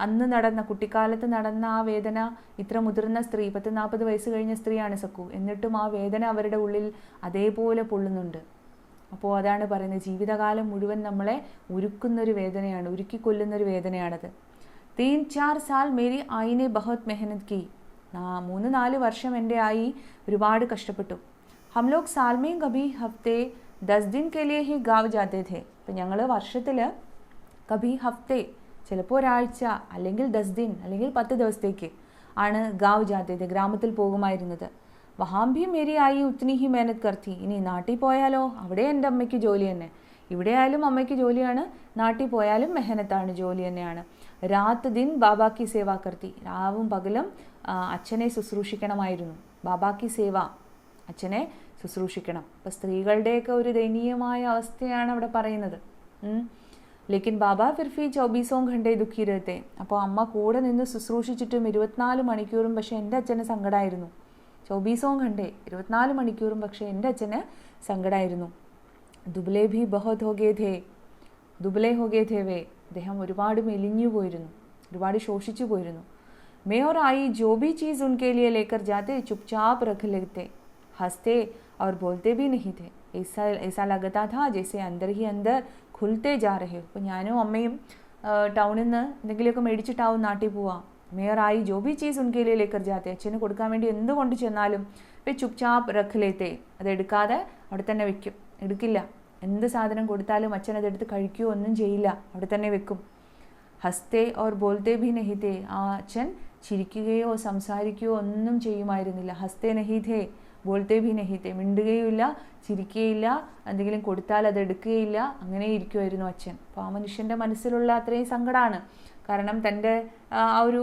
അന്ന് നടന്ന, കുട്ടിക്കാലത്ത് നടന്ന ആ വേദന ഇത്ര മുതിർന്ന സ്ത്രീ, 40 വയസ്സ് കഴിഞ്ഞ സ്ത്രീയാണ് സക്കു, എന്നിട്ടും ആ വേദന അവരുടെ ഉള്ളിൽ അതേപോലെ പൊള്ളുന്നുണ്ട്. അപ്പോൾ അതാണ് പറയുന്നത്, ജീവിതകാലം മുഴുവൻ നമ്മളെ ഉരുക്കുന്നൊരു വേദനയാണ്, ഉരുക്കിക്കൊല്ലുന്നൊരു വേദനയാണത്. 3-4 സാൽ മേരി ആയിനെ ബഹുത് മെഹനത് കി. 3-4 വർഷം എൻ്റെ ആയി ഒരുപാട് കഷ്ടപ്പെട്ടു. ഹം ലോഗ് സാൽ മേ കഭി ഹഫ്തെ 10 ദിൻ കെ ലിയെ ഹി ഗാവ് ജാത്തെ थे. അപ്പം ഞങ്ങൾ വർഷത്തിൽ കഭി ഹഫ്തെ, ചിലപ്പോൾ ഒരാഴ്ച, അല്ലെങ്കിൽ 10 ദിൻ, അല്ലെങ്കിൽ 10 ദിവസത്തേക്ക് ആണ് ഗാവ് ജാത്തെ थे, ഗ്രാമത്തിൽ പോകുമായിരുന്നത്. വഹാം ഭി മേരി ആയി ഉത്തനി ഹി മേഹനത് കർത്തി. ഇനി നാട്ടിൽ പോയാലോ, അവിടെ എൻ്റെ അമ്മയ്ക്ക് ജോലി തന്നെ. ഇവിടെ ആയാലും അമ്മയ്ക്ക് ജോലിയാണ്, നാട്ടിൽ പോയാലും മെഹനത്താണ്, ജോലി തന്നെയാണ്. രാത് ദിൻ ബാബാക്കി സേവ കർത്തി. രാവും പകലും അച്ഛനെ ശുശ്രൂഷിക്കണമായിരുന്നു. ബാബാക്കി സേവ, അച്ഛനെ ശുശ്രൂഷിക്കണം. അപ്പം സ്ത്രീകളുടെയൊക്കെ ഒരു ദയനീയമായ അവസ്ഥയാണ് അവിടെ പറയുന്നത്. ലേക്കിൻ ബാബ ഫിർഫി 24 ഘണ്ടെ ദുഃഖി രഹത്തെ. അപ്പോൾ അമ്മ കൂടെ നിന്ന് ശുശ്രൂഷിച്ചിട്ടും 24 മണിക്കൂറും പക്ഷേ എൻ്റെ അച്ഛന് സങ്കടമായിരുന്നു. 24 ഘണ്ടെ, 24 മണിക്കൂറും പക്ഷേ എൻ്റെ അച്ഛന് സങ്കടമായിരുന്നു. ദുബലെ ഭി ബഹുത് ഹോഗേ ഥേ, ദുബലെ ഹോഗേ ഥേ വേ. അദ്ദേഹം ഒരുപാട് മെലിഞ്ഞു പോയിരുന്നു, ഒരുപാട് ശോഷിച്ചു പോയിരുന്നു. മേ ഓർ ആയി ജോ ഭി ചീസ് ഉൻകെ ലിയെ ലേക്കർ ജാത്തെ ചുപ്ചാപ്പ് രഖ് ലേത്തെ, ഹസ്തെ और बोलते भी नहीं थे. ऐसा लगता था जैसे अंदर ही अंदर खुलते जा रहे हो. അപ്പോൾ ഞാനും അമ്മയും ടൗണിൽ നിന്ന് എന്തെങ്കിലുമൊക്കെ മേടിച്ചിട്ടാവും നാട്ടിൽ പോവാം. മേയറായി ജോ ബി ചീസ് ഉൻകെ ലിയെ ലേക്കർ ജാത്തെ, അച്ഛന് കൊടുക്കാൻ വേണ്ടി എന്ത് കൊണ്ട് ചെന്നാലും ചുപ്ചാപ്പ് രഖ് ലേത്തെ, അത് എടുക്കാതെ അവിടെ തന്നെ വെക്കും, എടുക്കില്ല. എന്ത് സാധനം കൊടുത്താലും അച്ഛൻ അതെടുത്ത് കഴിക്കുകയോ ഒന്നും ചെയ്യില്ല, അവിടെ തന്നെ വെക്കും. ഹസ്തേ ഓർ ബോൾത്തേ ഭി നഹി തേ. ആ അച്ഛൻ ചിരിക്കുകയോ സംസാരിക്കുകയോ ഒന്നും ചെയ്യുമായിരുന്നില്ല. ഹസ്തേ നഹി ഥേ ബോൾത്തേ ഭി നഹി തേ. മിണ്ടുകയുമില്ല, ചിരിക്കുകയില്ല, എന്തെങ്കിലും കൊടുത്താൽ അത് എടുക്കുകയില്ല, അങ്ങനെ ഇരിക്കുമായിരുന്നു അച്ഛൻ. അപ്പോൾ ആ മനുഷ്യൻ്റെ മനസ്സിലുള്ള അത്രയും സങ്കടമാണ്. കാരണം തൻ്റെ ആ ഒരു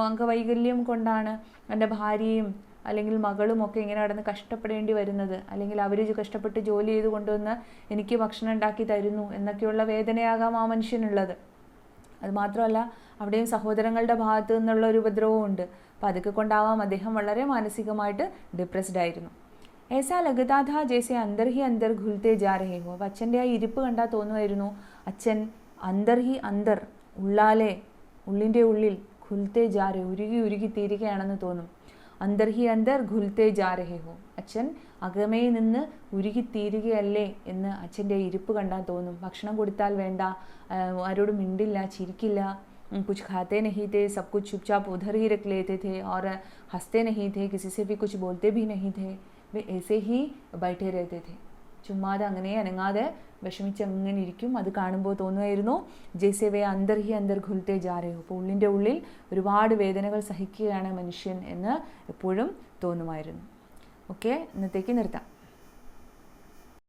അംഗവൈകല്യം കൊണ്ടാണ് എൻ്റെ ഭാര്യയും അല്ലെങ്കിൽ മകളും ഒക്കെ ഇങ്ങനെ നടന്ന് കഷ്ടപ്പെടേണ്ടി വരുന്നത്, അല്ലെങ്കിൽ അവർ കഷ്ടപ്പെട്ട് ജോലി ചെയ്ത് കൊണ്ടുവന്ന് എനിക്ക് ഭക്ഷണം ഉണ്ടാക്കി തരുന്നു എന്നൊക്കെയുള്ള വേദനയാകാം ആ മനുഷ്യനുള്ളത്. അതുമാത്രമല്ല അവിടെയും സഹോദരങ്ങളുടെ ഭാഗത്തു നിന്നുള്ള ഒരു ഉപദ്രവവും ഉണ്ട്. അപ്പം അതൊക്കെ കൊണ്ടാവാം അദ്ദേഹം വളരെ മാനസികമായിട്ട് ഡിപ്രസ്ഡ് ആയിരുന്നു. ഏസാ ലഗതാ ഥാ ജേസെ അന്തർ ഹി അന്തർ ഘുൽത്തെ ജാ രഹേ ഹോ. അപ്പം അച്ഛൻ്റെ ആ ഇരിപ്പ് കണ്ടാൽ തോന്നുമായിരുന്നു അച്ഛൻ അന്തർ ഹി അന്തർ, ഉള്ളാലെ, ഉള്ളിൻ്റെ ഉള്ളിൽ, ഘുൽത്തെ ജാ രഹേ, ഉരുകി ഉരുകി തീരുകയാണെന്ന് തോന്നും. അന്തർ ഹി അന്തർ ഘുൽത്തെ ജാ രഹേ ഹോ. അച്ഛൻ അകമേ നിന്ന് ഉരുകി തീരുകയല്ലേ എന്ന് അച്ഛൻ്റെ ഇരിപ്പ് കണ്ടാൽ തോന്നും. ഭക്ഷണം കൊടുത്താൽ വേണ്ട, ആരോടും മിണ്ടില്ല, ചിരിക്കില്ല, कुछ खाते नहीं थे, सब कुछ चुपचाप उधर ही रख लेते थे और हंसते नहीं थे, किसी से भी कुछ बोलते भी नहीं थे. वे ऐसे ही बैठे रहते थे. ചുമ്മാതെ അങ്ങനെ അനങ്ങാതെ വിഷമിച്ച് അങ്ങനെ ഇരിക്കും. അത് കാണുമ്പോൾ തോന്നുമായിരുന്നു ജയ്സെ വേ അന്തർ ഹി അന്തർ ഘുൽത്തെ ജാ രഹേ ഹോ. അപ്പോൾ ഉള്ളിൻ്റെ ഉള്ളിൽ ഒരുപാട് വേദനകൾ സഹിക്കുകയാണ് മനുഷ്യൻ എന്ന് എപ്പോഴും തോന്നുമായിരുന്നു. ഓക്കെ, ഇന്നത്തേക്ക് നിർത്താം.